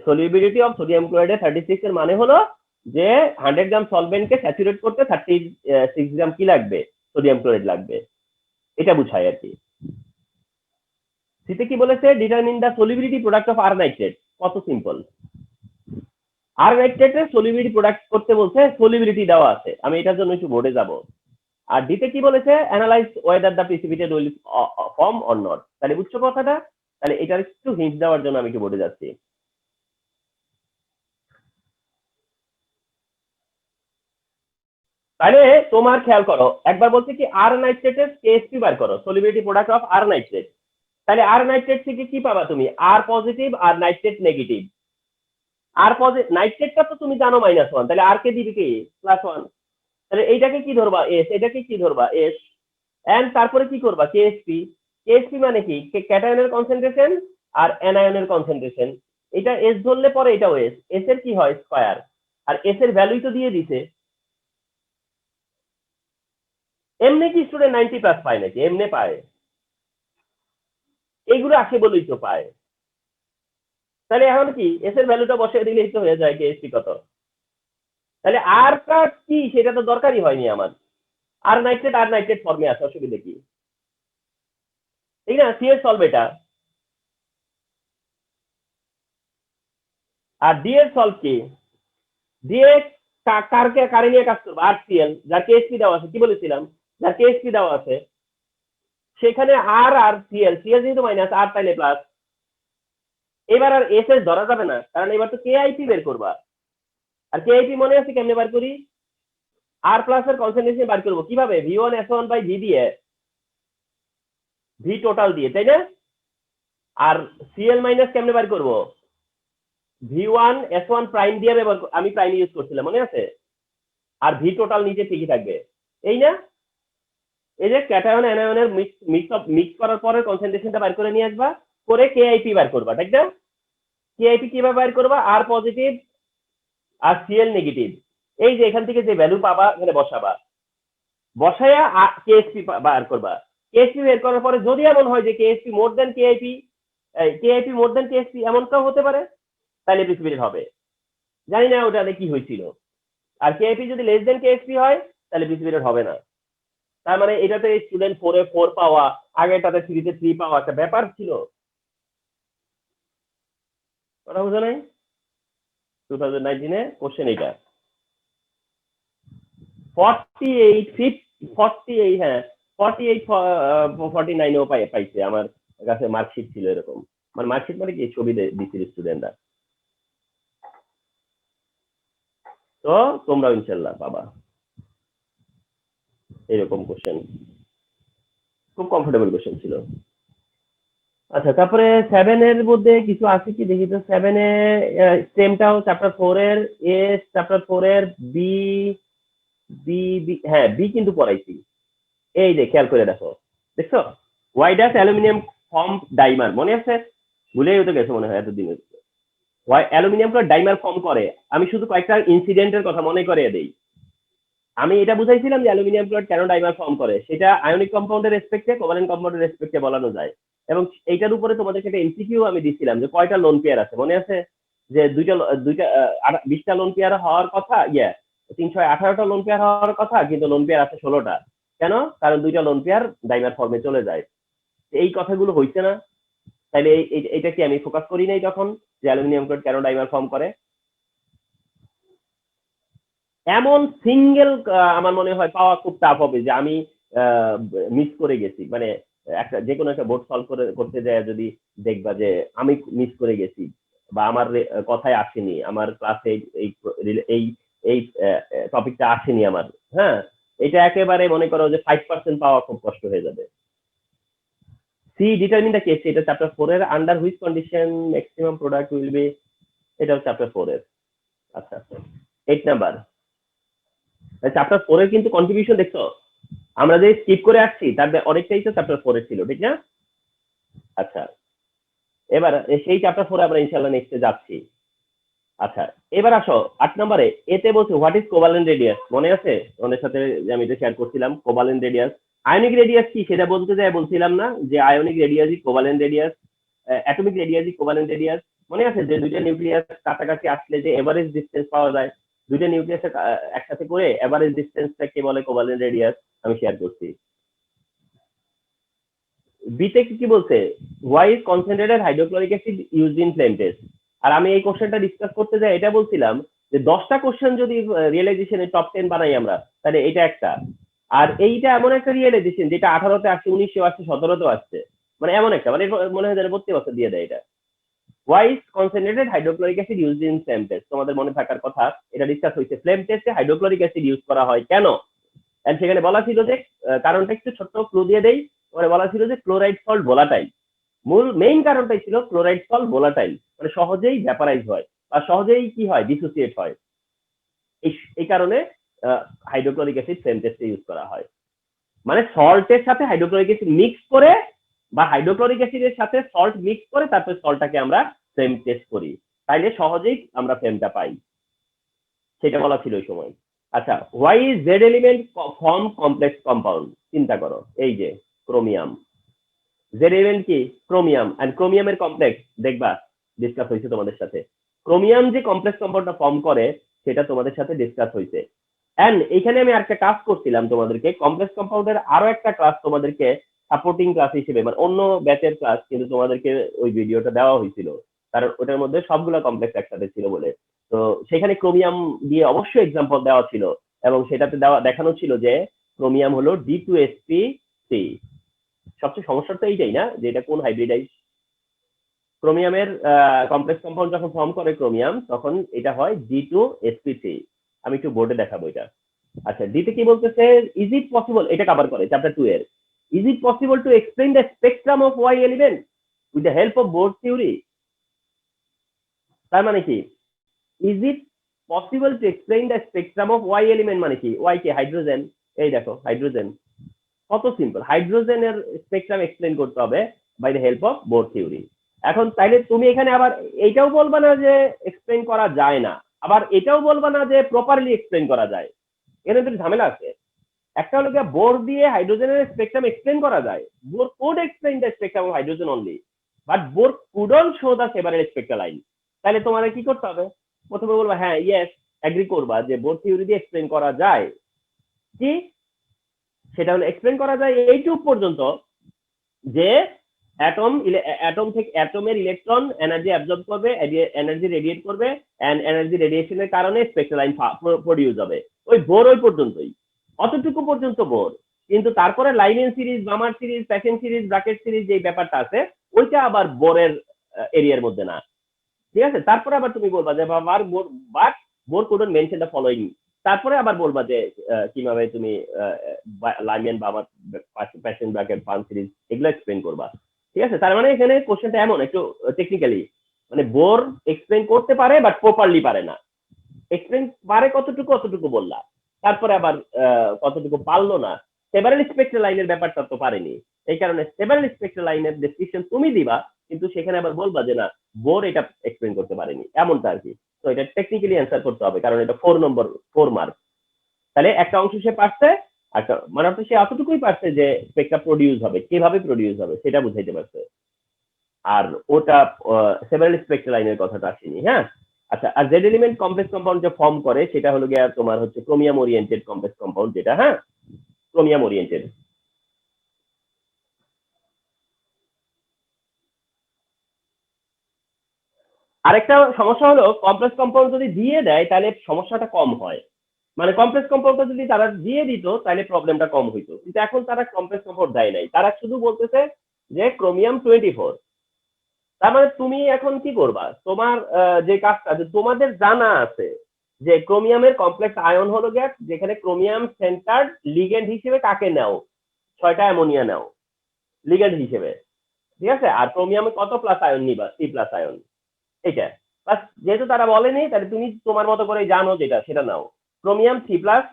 সলিবিলিটি অফ সোডিয়াম ক্লোরাইডে 36 এর মানে হলো যে 100 গ্রাম সলভেন্টকে স্যাচুরেট করতে 36 গ্রাম কি লাগবে, সোডিয়াম ক্লোরাইড লাগবে, এটা বুঝায় আর কি। সিতে কি বলেছে determine the solubility product of R nitrate, কত সিম্পল। আর নাইট্রেটের সলিবিলিটি প্রোডাক্ট করতে বলছে, সলিবিলিটি দেওয়া আছে, আমি এটার জন্য একটু বোর্ডে যাব। আর ডিতে কি বলেছে analyse whether the precipitated will form or not, তাহলে বুঝছো কথাটা? তাহলে এটার একটু হিন্ট দেওয়ার জন্য আমি একটু বোর্ডে যাচ্ছি। তাহলে তোমার খেয়াল করো একবার বলছে কি আর নাইট্রেটের কেএসপি বার করো, solubility product of R nitrate. তাহলে আর নাইট্রেট থেকে কি পাবা তুমি, R positive R nitrate negative. R positive নাইট্রেটটা তো তুমি জানো -1, তাহলে আর কে দিবি কি +1, তাহলে এইটাকে কি ধরবা এস, এটাকে কি ধরবা এস, এন্ড তারপরে কি করবা কেএসপি। কেএসপি মানে কি ক্যাটায়নের কনসেন্ট্রেশন আর অ্যানায়নের কনসেন্ট্রেশন, এটা এস ধরলে পরে এটাও এস, এস এর কি হয় স্কয়ার, আর এস এর ভ্যালুই তো দিয়ে দিছে। এমনি কি স্টুডেন্ট 90+ পায় নাকি? এমনি পায়, এইগুলো আসে বলেই তো পায়। তাহলে এখন কি এস এর ভ্যালুটা বসিয়ে দিলেই তো হয়ে যায় কেএসপি কত। তাহলে আরটা কি সেটা তো দরকারই হয়নি আমার, আর নাইট্রেট ফর্মে আছে, অসুবিধা কি? ঠিক না, সি এর সলভ এটা। আর ডি এর সলভ কি, ডি এ কারে নিয়ে কাজ করবো, আর সিএল যার কেএসপি দেওয়া আছে, কি বলেছিলাম যার কেএসপি দেওয়া আছে সেখানে আর আর সিএল, সিএল যেহেতু মাইনাস আর তাইলে প্লাস। এবার আর এস এস ধরা যাবে না, কারণ এবার তো কেআইপি বের করবা। আর কেআইপি মনে আছে কেমনে বার করি, আর প্লাস এর কনসেন্ট্রেশন বার করবো কিভাবে, V1S1/V দিয়ে, ভি টোটাল দিয়ে, তাই না? আর সিএল মাইনাস কেমনে বার করবো, V1S1 প্রাইম দিয়ে আমি প্রাইম ইউজ করছিলাম মনে আছে, আর ভি টোটাল নিচে ঠিকই থাকবে, এই না? এই যে ক্যাটায়ন অ্যানায়নের মিক্স করার পরে কনসেন্ট্রেশনটা বার করে নিয়ে আসবা, করে কেআইপি বার করবা, ঠিক না? কেআইপি কিভাবে বার করবা, আর পজিটিভ আর সিএল নেগেটিভ, এই যে এখান থেকে যে ভ্যালু পাবা এখানে বসাবা, বসায়া কেএসপি বার করবা। কেএসপি বের করার পরে যদি এমন হয় যে কেএসপি মোর দেন কেআইপি, কেআইপি মোর দেন কেএসপি এমনটাও হতে পারে, তাহলে প্রিসিপিটেড হবে। জানি না ওটাতে কি হয়েছিল। আর কেআইপি যদি লেস দেন কেএসপি হয় তাহলে প্রিসিপিটেড হবে না। তার মানে এটাতে স্টুডেন্ট 4 এ 4 পাওয়া, আগেরটাতে 3 তে 3 পাওয়া একটা ব্যাপার ছিল। কথা বুঝো নাই? 2019 এ কোশ্চেন এটা 48 48, হ্যাঁ 48 49 ও পাইছে, আমার কাছে মার্কশিট ছিল এরকম। মানে মার্কশিট মানে কি ছবি দিছিল স্টুডেন্টরা। তো তোমরা ইনশাল্লাহ পাবা এরকম কোশ্চেন, খুব কমফোর্টেবল কোশ্চেন ছিল। আচ্ছা তারপরে 7 এর মধ্যে কিছু আছে কি দেখি তো, 7 এ সেমটাও চ্যাপ্টার 4 এর এস, চ্যাপ্টার 4 এর বি, বি হ্যাঁ বি কিন্তু পড়াইছি। এই যে খেয়াল করে দেখো, দেখছো ওয়াই ডাস অ্যালুমিনিয়াম ফর্ম ডাইমার, মনে আছে? ভুলেই হতে গেছে মনে হয় এতদিন। ওয়াই অ্যালুমিনিয়াম ডাইমার ফর্ম করে, আমি শুধু কয়েকটা ইনসিডেন্টের কথা মনে করিয়ে দেই। আমি এটা বুঝাইছিলাম যে অ্যালুমিনিয়াম ক্লোরাইড কেন ডাইমার ফর্ম করে, সেটা আয়নিক কম্পাউন্ডের রেসপেক্টে, কোভালেন্ট কম্পাউন্ডের রেসপেক্টে বলানো যায়। এবং এইটার উপরে তোমাদেরকে একটা এমসিকিউ আমি দিচ্ছিলাম যে কয়টা লোন পেয়ার আছে, মনে আছে? যে দুইটা 20টা লোন পেয়ার হওয়ার কথা, 318টা লোন পেয়ার হওয়ার কথা, কিন্তু লোন পেয়ার আছে 16টা। কেন? কারণ 2টা লোন পেয়ার ডাইমার ফর্মে চলে যায়। এই কথাগুলো হইছে না? তাইলে এইটা কি আমি ফোকাস করি নাই তখন, যে অ্যালুমিনিয়াম ক্লোরাইড কেন ডাইমার ফর্ম করে? এমন সিঙ্গেল আমার মনে হয় পাওয়া খুব টাফ হবে যে আমি মিস করে গেছি, মানে একটা যে কোনো একটা বোর্ড সলভ করতে যায় যদি দেখবা যে আমি মিস করে গেছি বা আমার কথায় আসেনি, আমার ক্লাসে এই এই এই টপিকটা আসেনি আমার, হ্যাঁ এটা একেবারে মনে করো যে 5% পাওয়া খুব কষ্ট হয়ে যাবে। সি ডিটারমিন দ্য কেস, এটা চ্যাপ্টার 4 এর, under which condition maximum product will be, এটাও চ্যাপ্টার 4 এর। আচ্ছা আচ্ছা 8 নাম্বার চ্যাপ্টার 4 এর কিন্তু কন্ট্রিবিউশন দেখছো, আমরা যে স্কিপ করে আসছি তার অনেকটাই তো চ্যাপ্টার 4 এর ছিল, ঠিক না? আচ্ছা, এবার সেই চ্যাপ্টার 4 আমরা ইনশাআল্লাহ নেক্সটে যাচ্ছি। আচ্ছা, এবার আসো 8 নম্বরে, এতে বলছে হোয়াট ইজ কোভালেন্ট রেডিয়াস, মনে আছে তোমাদের সাথে যে আমি এটা শেয়ার করছিলাম কোভালেন্ট রেডিয়াস। আয়নিক রেডিয়াস কি সেটা বলতে যাই বলছিলাম না যে আয়নিক রেডিয়াস ই কোভালেন্ট রেডিয়াস, অ্যাটমিক রেডিয়াস ই কোভালেন্ট রেডিয়াস। মনে আছে যে দুইটা নিউক্লিয়াস কাছাকাছি আসলে যে এভারেজ ডিসটেন্স পাওয়া যায়, দুইটা নিউক্লিয়াস একসাথে করে এভারেজ ডিসটেন্সটাকে বলে কোভালেন্ট রেডিয়াস, আমি শেয়ার করছি। বিতে কি বলছে, why is concentrated hydrochloric acid used in flame test. আর আমি এই কোশ্চেনটা ডিসকাস করতে যাই এটা বলছিলাম যে 10টা কোশ্চেন যদি রিয়েলাইজেশনের টপ 10 বানাই আমরা, তাহলে এটা একটা। আর এইটা এমন একটা রিয়েলাইজেশন যেটা 18তে আসছে, 19এও আসছে, 17তেও আসছে, মানে এমন একটা, মানে মনে হয় যেন প্রতি বছর দিয়ে দেয় এটা। Why is concentrated hydrochloric acid used in flame test, তোমাদের মনে থাকার কথা, এটা ডিসকাস হয়েছে ফ্লেম টেস্টে হাইড্রোক্লোরিক অ্যাসিড ইউজ করা হয় কেন। এন্ড সেখানে বলা ছিল যে কারণটা একটু ছোট্ট ক্লু দিয়ে দেই, ওখানে বলা ছিল যে ক্লোরাইড সল্ট ভোলাটাইল। মূল মেইন কারণটাই ছিল ক্লোরাইড সল্ট ভোলাটাইল, মানে সহজেই ভ্যাপারাইজ হয় বা সহজেই কি হয় ডিসোসিয়েট হয়। এই কারণে হাইড্রোক্লোরিক অ্যাসিড ফ্লেম টেস্টে ইউজ করা হয়, মানে সল্টের সাথে হাইড্রোক্লোরিক অ্যাসিড মিক্স করে বা হাইড্রোক্লোরিক অ্যাসিডের সাথে সল্ট মিক্স করে তারপর সল্টটাকে আমরা ফ্লেম টেস্ট করি, তাইলে সহজেই আমরা ফ্লেমটা পাই, সেটা বলা ছিল ওই সময়। আচ্ছা, why is Z element form complex compound, চিন্তা করো, এই যে ক্রোমিয়াম, জেড এলিমেন্ট কি ক্রোমিয়াম, এন্ড ক্রোমিয়ামের কমপ্লেক্স দেখবা ডিসকাস হয়েছে তোমাদের সাথে। ক্রোমিয়াম যে কমপ্লেক্স কম্পাউন্ডটা ফর্ম করে সেটা তোমাদের সাথে ডিসকাস হয়েছে। এন্ড এখানে আমি আরেকটা ক্লাস করছিলাম তোমাদেরকে, কমপ্লেক্স কম্পাউন্ডের আরো একটা ক্লাস তোমাদেরকে সাপোর্টিং ক্লাস হিসেবে, মানে অন্য ব্যাচের ক্লাস, কিন্তু তোমাদেরকে ওই ভিডিওটা দেওয়া হয়েছিল কারণ ওটার মধ্যে সবগুলা কমপ্লেক্স একসাথে ছিল বলে। তো সেখানে ক্রোমিয়াম দিয়ে অবশ্যই এক্সাম্পল দেওয়া ছিল এবং সেটাতে দেখানো ছিল যে ক্রোমিয়াম হলো D2sp3। সবচেয়ে সমস্যা তো এইটাই না যে এটা কোন হাইব্রিডাইজ। ক্রোমিয়ামের কমপ্লেক্স কম্পাউন্ড যখন ফর্ম করে ক্রোমিয়াম তখন এটা হয় D2sp3। আমি একটু বোর্ডে দেখাবো এটা। আচ্ছা, ডিতে কি বলতেছে, ইজ ইট পসিবল, এটা কভার করে চ্যাপ্টার 2 এর, is it possible to explain the spectrum of Y element with the help of Bohr theory. তার মানে কি, is it possible to explain the spectrum of Y element, মানে কি Y কে hydrogen, এই দেখো হাইড্রোজেন, কত সিম্পল, হাইড্রোজেনের স্পেকট্রাম এক্সপ্লেন করতে হবে by the help of Bohr theory. এখন তাইলে তুমি এখানে আবার এইটাও বলবা না যে এক্সপ্লেন করা যায় না, আবার এটাও বলবা না যে প্রপারলি এক্সপ্লেন করা যায়, এর মধ্যে ঝামেলা আছে। একটা হলো গিয়ে বোর দিয়ে হাইড্রোজেনের স্পেকট্রাম এক্সপ্লেন করা যায়, Bohr could explain the spectrum of hydrogen only, but Bohr couldn't show the several spectral line. তাহলে তোমার কি করতে হবে, প্রথমে বলবা হ্যাঁ ইয়েস এগ্রি করবা যে বোর থিওরি দিয়ে এক্সপ্লেন করা যায়, কি সেটা হলো এক্সপ্লেন করা যায় এইটুক পর্যন্ত যে অ্যাটম থেকে অ্যাটমের ইলেকট্রন এনার্জি অ্যাবজর্ব করবে, এনার্জি রেডিয়েট করবে, এন্ড এনার্জি রেডিয়েশনের কারণে স্পেকট্রাল লাইন প্রডিউস হবে। ওই বোর ওই পর্যন্তই, অতটুকু পর্যন্ত বোর। কিন্তু তারপরে Lyman series, Balmer series, Paschen series, Brackett series যে ব্যাপারটা আছে ওইটা আবার বোরের এরিয়ার মধ্যে না, ঠিক আছে। তারপরে আবার তুমি বলবা যে but Bohr couldn't mention the following, তারপরে আবার বলবা যে কিভাবে তুমি লাইমেন বা আমার প্যাশন ব্র্যাকেট ফান সিরিজ এগুলো এক্সপ্লেন করবা, ঠিক আছে। তার মানে এখানে কোশ্চেনটা এমন একটু টেকনিক্যালি, মানে বোর এক্সপ্লেন করতে পারে বাট প্রপারলি পারে না, এক্সপ্লেন পারে কতটুকু অতটুকু বললা, তারপরে আবার কতটুকু পারলো না, সেভারেল স্পেকট্রাল লাইনের ব্যাপারটা তো পারেনি, এই কারণে সেভারেল স্পেকট্রাল লাইনের ডেসক্রিপশন তুমি দিবা, কিন্তু সেখানে আবার বলবা যে না বোর এটা এক্সপ্লেন করতে পারেনি, এমনটা আর কি। তো এটা টেকনিক্যালি অ্যান্সার করতে হবে কারণ এটা 4 মার্ক। তাহলে একটা অংশ সে পারছে, একটা মানে সে এতটুকুই পারছে যে স্পেকট্রা প্রডিউস হবে, কিভাবে প্রডিউস হবে সেটা বুঝাইতে পারছে, আর ওটা সেভারেল স্পেকট্রাল লাইনের কথাটা আসেনি, হ্যাঁ। আচ্ছা, আর জেড এলিমেন্ট কমপ্লেক্স কম্পাউন্ড যে ফর্ম করে সেটা হলো গিয়ে তোমার হচ্ছে ক্রোমিয়াম ওরিয়েন্টেড কমপ্লেক্স কম্পাউন্ড, যেটা হ্যাঁ ক্রোমিয়াম ওরিয়েন্টেড। আরেকটা সমস্যা হলো কমপ্লেক্স কম্পাউন্ড যদি দিয়ে দেয় তাহলে সমস্যাটা কম হয়, মানে কমপ্লেক্স কম্পাউন্ডটা যদি তারা দিয়ে দিত তাহলে প্রবলেমটা কম হইতো, কিন্তু এখন তারা কমপ্লেক্স কম্পাউন্ড দেয় নাই, তারা শুধু বলতেছে যে ক্রোমিয়াম 24। তার মানে তুমি এখন কি করবা, তোমার যে কাজটা যে তোমাদের জানা আছে যে ক্রোমিয়ামের কমপ্লেক্স আয়ন হলো গ্যাস, যেখানে ক্রোমিয়াম সেন্টার্ড লিগেন্ড হিসেবে কাকে নাও, 6টা অ্যামোনিয়া নাও লিগেন্ড হিসেবে, ঠিক আছে। আর ক্রোমিয়ামে কত প্লাস আয়ন নিবা, 3 প্লাস আয়ন, এটা বাস, যেহেতু তারা বলেনি তাহলে তুমি তোমার মতো করে জানো যেটা সেটা নাও। ক্রোমিয়াম 3+,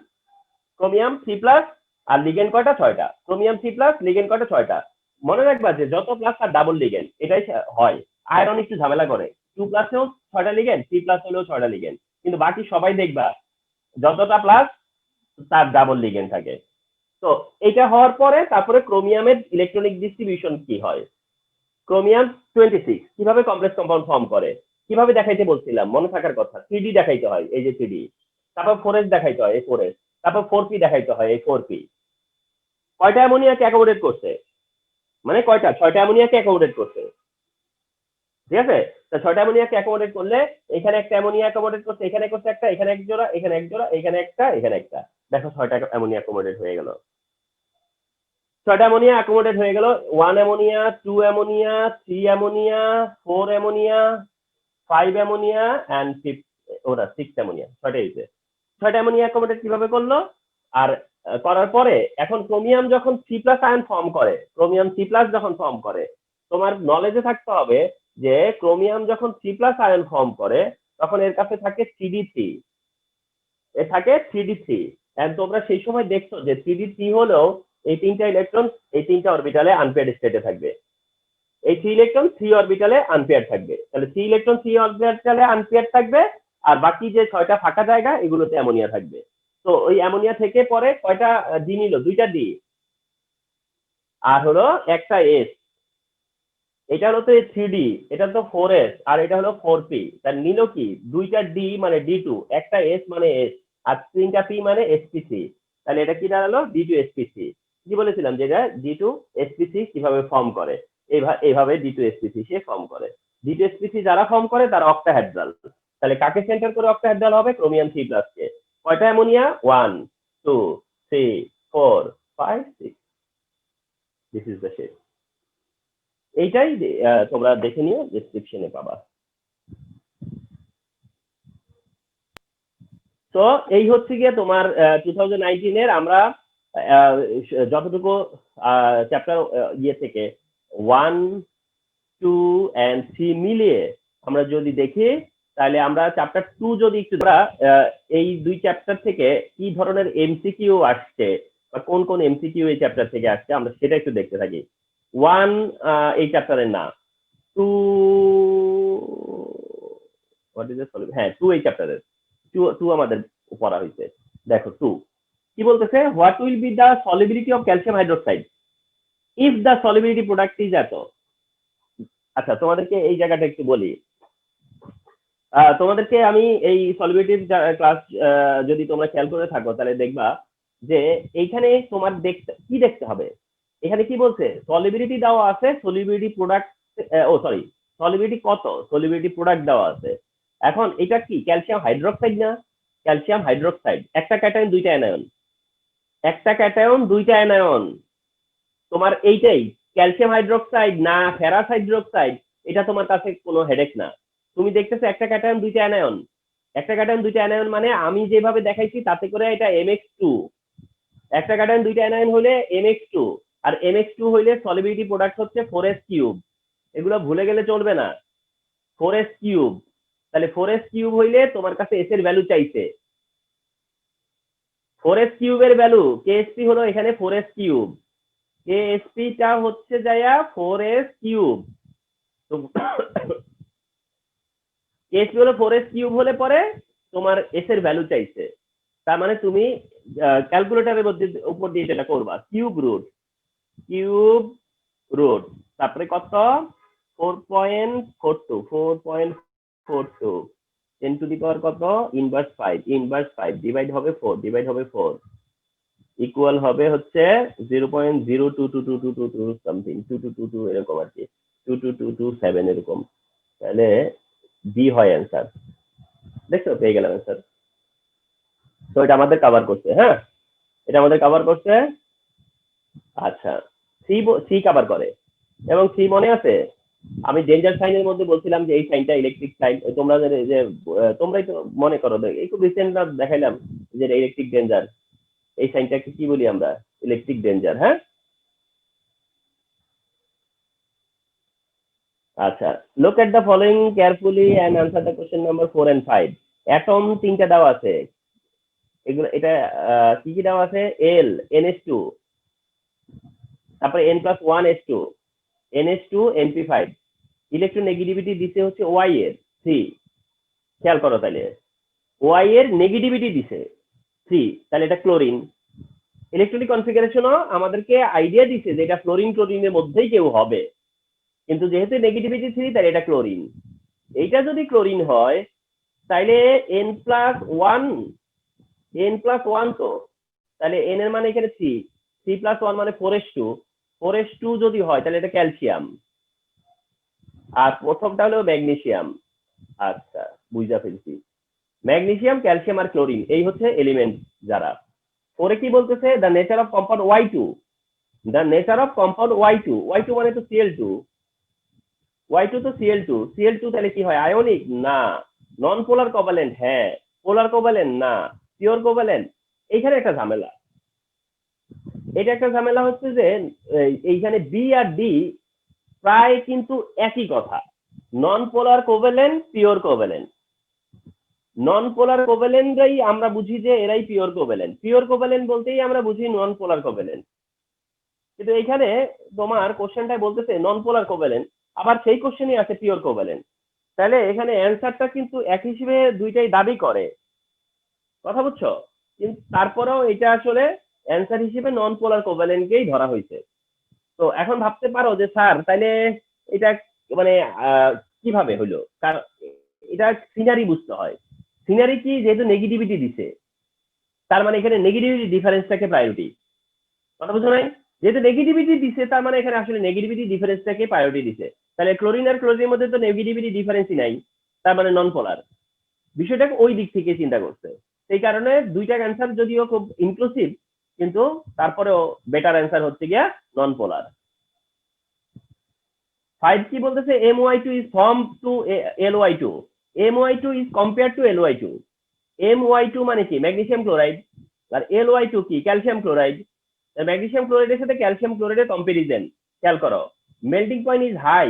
ক্রোমিয়াম 3+, আর লিগেন্ড কয়টা? 6টা। ক্রোমিয়াম 3+, লিগেন্ড কয়টা? 6টা। মনে রাখবা যে যত প্লাস তার ডাবল লিগেন্ড, এটাই হয়। আয়রন একটু ঝামেলা করে, 2+এও 6টা লিগেন্ড, 3+ হলেও 6টা লিগেন্ড, কিন্তু বাকি সবাই দেখবা যতটা প্লাস তার ডাবল লিগেন্ড থাকে। তো এটা হওয়ার পরে তারপরে ক্রোমিয়ামের ইলেকট্রনিক ডিস্ট্রিবিউশন কি হয়। ক্রোমিয়াম 26 কিভাবে কমপ্লেক্স কম্পাউন্ড ফর্ম করে, কিভাবে দেখাইতে বলছিলাম, মনে থাকার কথা। 3D দেখাইতে হয়, এই যে 3D। তারপর 4s দেখাইতে হয়, এই 4s। তারপর 4p দেখাইতে হয়, এই 4p। কয়টা অ্যামোনিয়াকে অ্যাকোমোডেট করছে, মানে কয়টা? 6টা অ্যামোনিয়াকে অ্যাকোমোডেট করছে, ঠিক আছে? তো 6টা অ্যামোনিয়াকে অ্যাকোমোডেট করলে এখানে একটা অ্যামোনিয়া অ্যাকোমোডেট করছে, এখানে করছে একটা, এখানে এক জোড়া, এখানে এক জোড়া, এখানে একটা, এখানে একটা। দেখো 6টা অ্যামোনিয়া অ্যাকোমোডেট হয়ে গেল। 6টা অ্যামোনিয়া অ্যাকোমোডেট হয়ে গেল। 1 ammonia, 2 ammonia, 3 ammonia, 4 ammonia, 5 ammonia and 6 ammonia. 6টাই হয়েছে। 6টা অ্যামোনিয়া অ্যাকোমোডেট কিভাবে করলো? আর করার পরে এখন ক্রোমিয়াম যখন 3+ আয়ন ফর্ম করে, ক্রোমিয়াম 3+ যখন ফর্ম করে, তোমার নলেজে থাকতে হবে যে ক্রোমিয়াম যখন 3+ আয়ন ফর্ম করে তখন এর কাছে থাকে 3d3, এ থাকে 3d3। এন্ড তোমরা সেই সময় দেখছো যে 3d3 হলেও এই 3টা ইলেকট্রন এই 3টা অরবিটালে আনপেয়ার্ড স্টেটে থাকবে। এই 3 ইলেকট্রন 3 অরবিটালে আনপেয়ার থাকবে, তাহলে 3 ইলেকট্রন 3 অরবিটালে আনপেয়ার থাকবে, আর বাকি যে 6টা ফাঁকা জায়গা এগুলোতে অ্যামোনিয়া থাকবে। তো ওই অ্যামোনিয়া থেকে পরে কয়টা ডি নিল? 2টা ডি, আর হলো একটা এস। এটা হলো তো 3D, এটা তো 4s, আর এটা হলো 4p। তার নিল কি? 2টা ডি মানে D2, একটা এস মানে এস, আর 3টা পি মানে sp3। তাহলে এটা কি দাঁড়ালো? D2sp3। কি বলেছিলাম যে এটা D2sp3 কিভাবে ফর্ম করে, এইভাবে D2sp3 সে ফর্ম করে। D2sp3 যারা ফর্ম করে তারা অক্টাহেড্রাল। তাহলে কাকে সেন্টার করে অক্টাহেড্রাল হবে? ক্রোমিয়াম 3+ কে। কয়টা ammonia? 1 2 3 4 5 6। This is the shape. এইটাই তোমরা দেখে নিও, ডেসক্রিপশনে পাবা। তো এই হচ্ছে গিয়ে তোমার 2019 এর আমরা আহ, যতটুকু চ্যাপ্টার ইয়ে থেকে 1 2 and 3 মিলিয়ে আমরা যদি দেখি, তাহলে আমরা চ্যাপ্টার 2 যদি একটু এই দুই চ্যাপ্টার থেকে কি ধরনের এমসিকিউ আসছে বা কোন কোন এমসিকিউ এই চ্যাপ্টার থেকে আসছে আমরা সেটা একটু দেখতে থাকি। 1 এই চ্যাপ্টারের না, 2 হোয়াট ইজ হ্যাঁ 2 এই চ্যাপ্টারের। 2 আমাদের পড়া হয়েছে। দেখো 2 কি বলতেছে, what will be the solubility of calcium hydroxide if the solubility product is এত। আচ্ছা, তোমাদেরকে এই জায়গাটা একটু বলি। তোমাদেরকে আমি এই সলিবিলিটির ক্লাস যদি তোমরা খেয়াল করে থাকো তাহলে দেখবা যে এইখানে তোমার কি দেখতে হবে। এখানে কি বলছে? সলিবিলিটি দেওয়া আছে, সলিবিলিটি প্রোডাক্ট, ও সরি, সলিবিলিটি কত, সলিবিলিটি প্রোডাক্ট দেওয়া আছে। এখন এটা কি ক্যালসিয়াম হাইড্রোক্সাইড না? ক্যালসিয়াম হাইড্রোক্সাইড, একটা ক্যাটায়ন দুইটা অ্যানায়ন, একটা ক্যাটায়ন দুইটা অ্যানায়ন। তোমার এইটাই ক্যালসিয়াম হাইড্রোক্সাইড না ফেরাস হাইড্রোক্সাইড, এটা তোমার কাছে কোনো হেডেক না। তুমি দেখতেছো একটা ক্যাটায়ন দুইটা অ্যানায়ন, একটা ক্যাটায়ন দুইটা অ্যানায়ন মানে আমি যেভাবে দেখাইছি তাতে করে এটা mx2। একটা ক্যাটায়ন দুইটা অ্যানায়ন হলে mx2, আর mx2 হইলে সলিবিলিটি প্রোডাক্ট হচ্ছে 4s3। এগুলো ভুলে গেলে চলবে না, 4s3। তাহলে 4s3 হইলে তোমার কাছে এস এর ভ্যালু চাইছে, 4s3 এর ভ্যালু কেএসপি হলো এখানে 4s3, কেএসপি টা হচ্ছে যায়া 4s3। তো কেএসপি হলো 4s3 হলে পরে তোমার এস এর ভ্যালু চাইছে। তার মানে তুমি ক্যালকুলেটরের উপর দিয়ে যেটা করবা, কিউব রুট তারপরে কত 4.42 10 টু দি পাওয়ার কত ইনভার্স 5 ডিভাইড হবে 4 ইকুয়াল হবে হচ্ছে 0.022222 সামথিং 2222 এরকম আর কি, 22227 এরকম। তাহলে বি হয় অ্যান্সার। দেখছো, পেয়ে গেলাম অ্যান্সার। তো এটা আমাদের কভার করছে, হ্যাঁ এটা আমাদের কভার করছে। আচ্ছা, সি সি কভার করে, এবং সি মনে আছে আমি ডেঞ্জার সাইনের মধ্যে বলছিলাম যে এই সাইনটা ইলেকট্রিক সাইন, তোমরা যে তোমরাই তো মনে করো, এই খুব রিসেন্ট দেখাইলাম যে ইলেকট্রিক ডেঞ্জার। এই সাইনটাকে কি বলি আমরা? Electric danger. হ্যাঁ, আচ্ছা, look at the following carefully and answer the question number 4 and 5. Atom তিনটা দেওয়া আছে, এগুলো এটা কি কি দেওয়া আছে? L, NH2, তারপরে N+1H2, NH2, NP5। ইলেকট্রোনেগেটিভিটি দিতে হচ্ছে Y এর 3, খেয়াল করো তাহলে Y এর নেগেটিভিটি দিছে 3, তাহলে এটা ক্লোরিন। ইলেকট্রনিক কনফিগারেশনও আমাদেরকে আইডিয়া দিছে যে এটা ফ্লোরিন ক্লোরিনের মধ্যেই কেউ হবে, কিন্তু যেহেতু নেগেটিভিটি 3 তাহলে এটা ক্লোরিন। এইটা যদি ক্লোরিন হয় তাহলে N+1 তো, তাহলে N এর মানে এখানে 3, 3+1 মানে 4s2, 4s2 যদি হয় তাহলে এটা ক্যালসিয়াম, আর প্রথমটা হলো ম্যাগনেসিয়াম। আচ্ছা, বুঝা ফেলছি, ম্যাগনেসিয়াম, ক্যালসিয়াম আর ক্লোরিন এই হচ্ছে এলিমেন্ট যারা। পরে কি বলতেছে? The nature of compound Y2, the nature of compound Y2 মানে তো Cl2, Y2 তো Cl2 তাহলে কি হয়? আয়নিক না, নন পোলার কোভ্যালেন্ট হ্যাঁ, পোলার কোভ্যালেন্ট না, পিওর কোভ্যালেন্ট। এইখানে একটা ঝামেলা, এটা একটা ঝামেলা হচ্ছে যে এইখানে বি আর ডি প্রায় কিন্তু একই কথা, নন পোলার কোভ্যালেন্ট, পিওর কোভ্যালেন্ট। নন পোলার কোভ্যালেন্টই আমরা বুঝি যে এরাই পিওর কোভ্যালেন্ট, পিওর কোভ্যালেন্ট বলতেই আমরা বুঝি নন পোলার কোভ্যালেন্ট। কিন্তু এইখানে তোমার কোশ্চেনটাই বলতেছে নন পোলার কোভ্যালেন্ট, আবার সেই কোশ্চেনই আছে পিওর কোভ্যালেন্ট, তাহলে এখানে অ্যান্সারটা কিন্তু এক হিসেবে দুইটাই দাবি করে, কথা বুঝছো? কিন্তু তারপরেও এটা আসলে অ্যান্সার হিসেবে নন পোলার কোভ্যালেন্টকেই ধরা হয়েছে। তো এখন ভাবতে পারো যে স্যার তাইলে এটা মানে কিভাবে হলো? কারণ এটা সিনারি বুঝতে হয়। সিনারি কি? যেহেতু নেগেটিভিটি দিছে, তার মানে এখানে নেগেটিভিটি ডিফারেন্সটাকে প্রায়োরিটি, কথা বুঝো নাই? যেহেতু নেগেটিভিটি দিছে তার মানে এখানে আসলে নেগেটিভিটি ডিফারেন্সটাকে প্রায়োরিটি দিছে, তাহলে ক্লোরিন আর ক্লোরিনের মধ্যে তো নেগেটিভিটি ডিফারেন্সই নাই, তার মানে নন পোলার। বিষয়টাকে ওই দিক থেকে চিন্তা করছে, সেই কারণে দুইটা অ্যান্সার যদিও খুব ইনক্লুসিভ, কিন্তু তারপরেও বেটার অ্যান্সার হচ্ছে গিয়া নন পোলার। 5 কি বলতেছে? MY2 is formed to LY2, MY2 is compared to LY2। MY2 মানে কি? ম্যাগনেসিয়াম ক্লোরাইড, আর LY2 কি? Calcium chloride. ম্যাগনেসিয়াম ক্লোরাইডের সাথে ক্যালসিয়াম ক্লোরাইডের কম্পারিজন, খেয়াল করো, মেল্টিং পয়েন্ট ইজ হাই।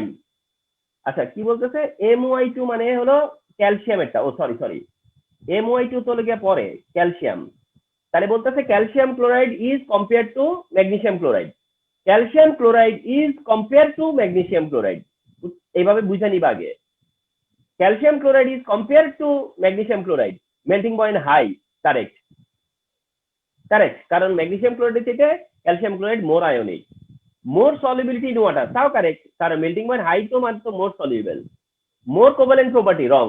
আচ্ছা, কি বলতেছে? MY2 মানে হলো ক্যালসিয়ামেরটা, ও সরি, MY2 তো লেগে পরে ক্যালসিয়াম, তাহলে বলতেছে calcium chloride is compare to magnesium chloride, calcium chloride is compare to magnesium chloride, এইভাবে বুঝে নিবা আগে। Calcium chloride is compare to magnesium chloride, melting point high, correct, কারণ ম্যাগনেসিয়াম ক্লোরাইড থেকে calcium chloride more ionic, more solubility in water, তাও correct, কারণ melting point high তো মানে তো more soluble. More covalent property wrong,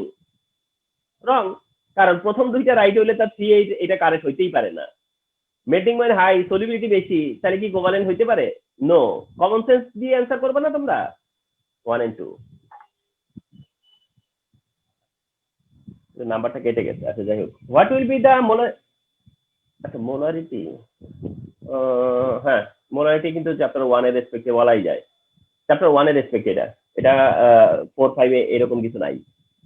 কারণ প্রথম দুইটা রাইট হইলে তার 3 এটা কারেক্ট হইতেই পারে না। মেল্টিং পয়েন্ট হাই, সলিবিলিটি বেশি, তাহলে কি কোভ্যালেন্ট হইতে পারে? নো। কমন সেন্স দিয়ে অ্যান্সার করবে না তোমরা 1 and 2। নাম্বারটা কেটে গেছে, আচ্ছা যাই হোক। What will be the molarity? হ্যাঁ, মোলারিটি কিন্তু চ্যাপ্টার 1 এর রেসপেক্টে বলাই যায়, চ্যাপ্টার 1 এর রেসপেক্টে এটা 4, 5 এ এরকম কিছু নাই,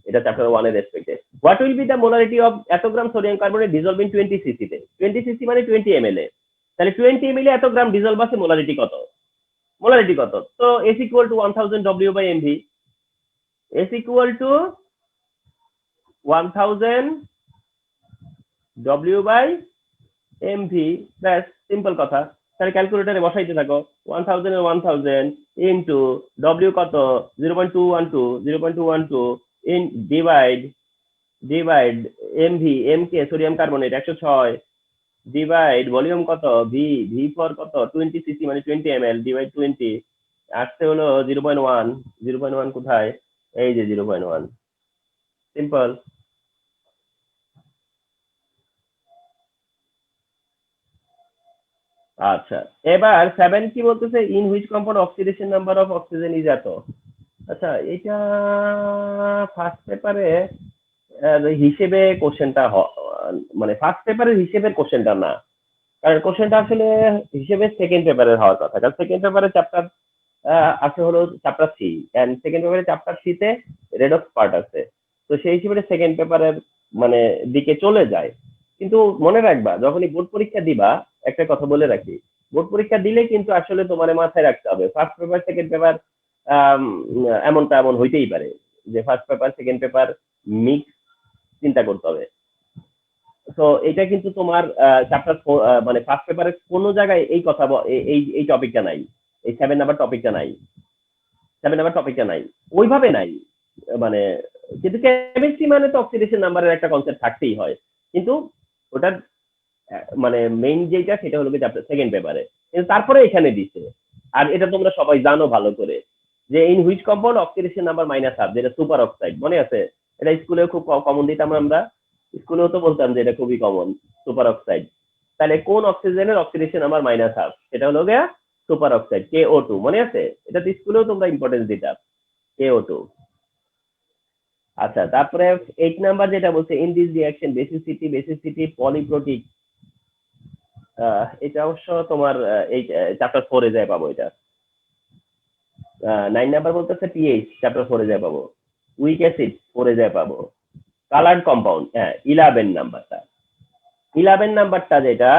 এটা চ্যাপ্টার 1 এর রেসপেক্টে। What will be the molarity of এত gram sodium carbonate dissolve in 20 cc তে? 20 cc মানে 20 ml এ, তাহলে 20 ml এত গ্রাম ডিজলভ আছে, মোলারিটি কত? তো S equal to 1000 W by mv, S equal to 1000 W by mv, ব্যাস সিম্পল কথা। তাহলে ক্যালকুলেটরে বসাইতে থাকো, 1000 এর 1000 ইনটু W কত? 0.212 in divide mv, m K sodium carbonate 106, divide volume কত? v ফর কত? 20 cc মানে 20 ml, ডিভাইড 20, আসতে হলো 0.1 কোথায়? এই যে 0.1, সিম্পল। আচ্ছা, এবার 7 কি বলতেছে? In which compound oxidation number of oxygen is এত? আচ্ছা, এটা ফার্স্ট পেপারে হিসেবে কোশ্চেনটা, মানে ফার্স্ট পেপারের হিসেবের কোশ্চেনটা না, কারণ কোশ্চেনটা আসলে হিসেবে সেকেন্ড পেপারের হওয়ার কথা, কারণ সেকেন্ড পেপারের চ্যাপ্টার আছে হলো চ্যাপ্টার সি, এন্ড সেকেন্ড পেপারের চ্যাপ্টার সি তে রেডক্স পার্ট আছে, তো সেই হিসেবে সেকেন্ড পেপারের মানে দিকে চলে যায়। কিন্তু মনে রাখবা, যখনই বোর্ড পরীক্ষা দিবা, একটা কথা বলে রাখি, বোর্ড পরীক্ষা দিলে কিন্তু আসলে তোমার মাথায় রাখতে হবে ফার্স্ট পেপার সেকেন্ড পেপার এমনটা এমন হইতেই পারে যে first paper second paper mix চিন্তা করতে হবে। তো এটা কিন্তু তোমার চ্যাপ্টার মানে ফার্স্ট পেপারের কোনো জায়গায় এই কথা এই টপিকটা নাই, এই 7 নাম্বার টপিকটা নাই, 7 নাম্বার টপিকটা নাই, ওইভাবে নাই। মানে কিন্তু কেমিস্ট্রি মানে তো অক্সিডেশন নাম্বারের একটা কনসেপ্ট থাকতেই হয়, কিন্তু ওটার মানে মেইন যেটা সেটা হলো চ্যাপ্টার সেকেন্ড পেপারে, কিন্তু তারপরে এখানে দিচ্ছে। আর এটা তোমরা সবাই জানো ভালো করে যে in which compound oxidation number -1, যেটা সুপার অক্সাইড, মনে আছে? এটা স্কুলেও খুব কমন দিতাম আমরা, স্কুলেও তো বলতাম যে এটা খুবই কমন, সুপার অক্সাইড। তাহলে কোন অক্সিজেনের অক্সিডেশন নাম্বার -1, সেটা হলো গিয়া সুপার অক্সাইড KO2, মনে আছে? এটা তো স্কুলেও তোমরা ইম্পর্টেন্স দিতাম, KO2। আচ্ছা, তারপরে 8 নাম্বার যেটা বলছে ইন দিস রিঅ্যাকশন বেসিসিটি পলিপ্রোটিক, এটা অবশ্য তোমার এই চ্যাপ্টার 4-এ যায় পাবো এটা। 9 নাম্বার বলতেছে পিএইচ, চ্যাপ্টার 4-এ যায় পাবো। উইক অ্যাসিড 4-এ যায় পাবো। কালার্ড কম্পাউন্ড, হ্যাঁ 11 নাম্বারটা, 11 নাম্বারটা যেটা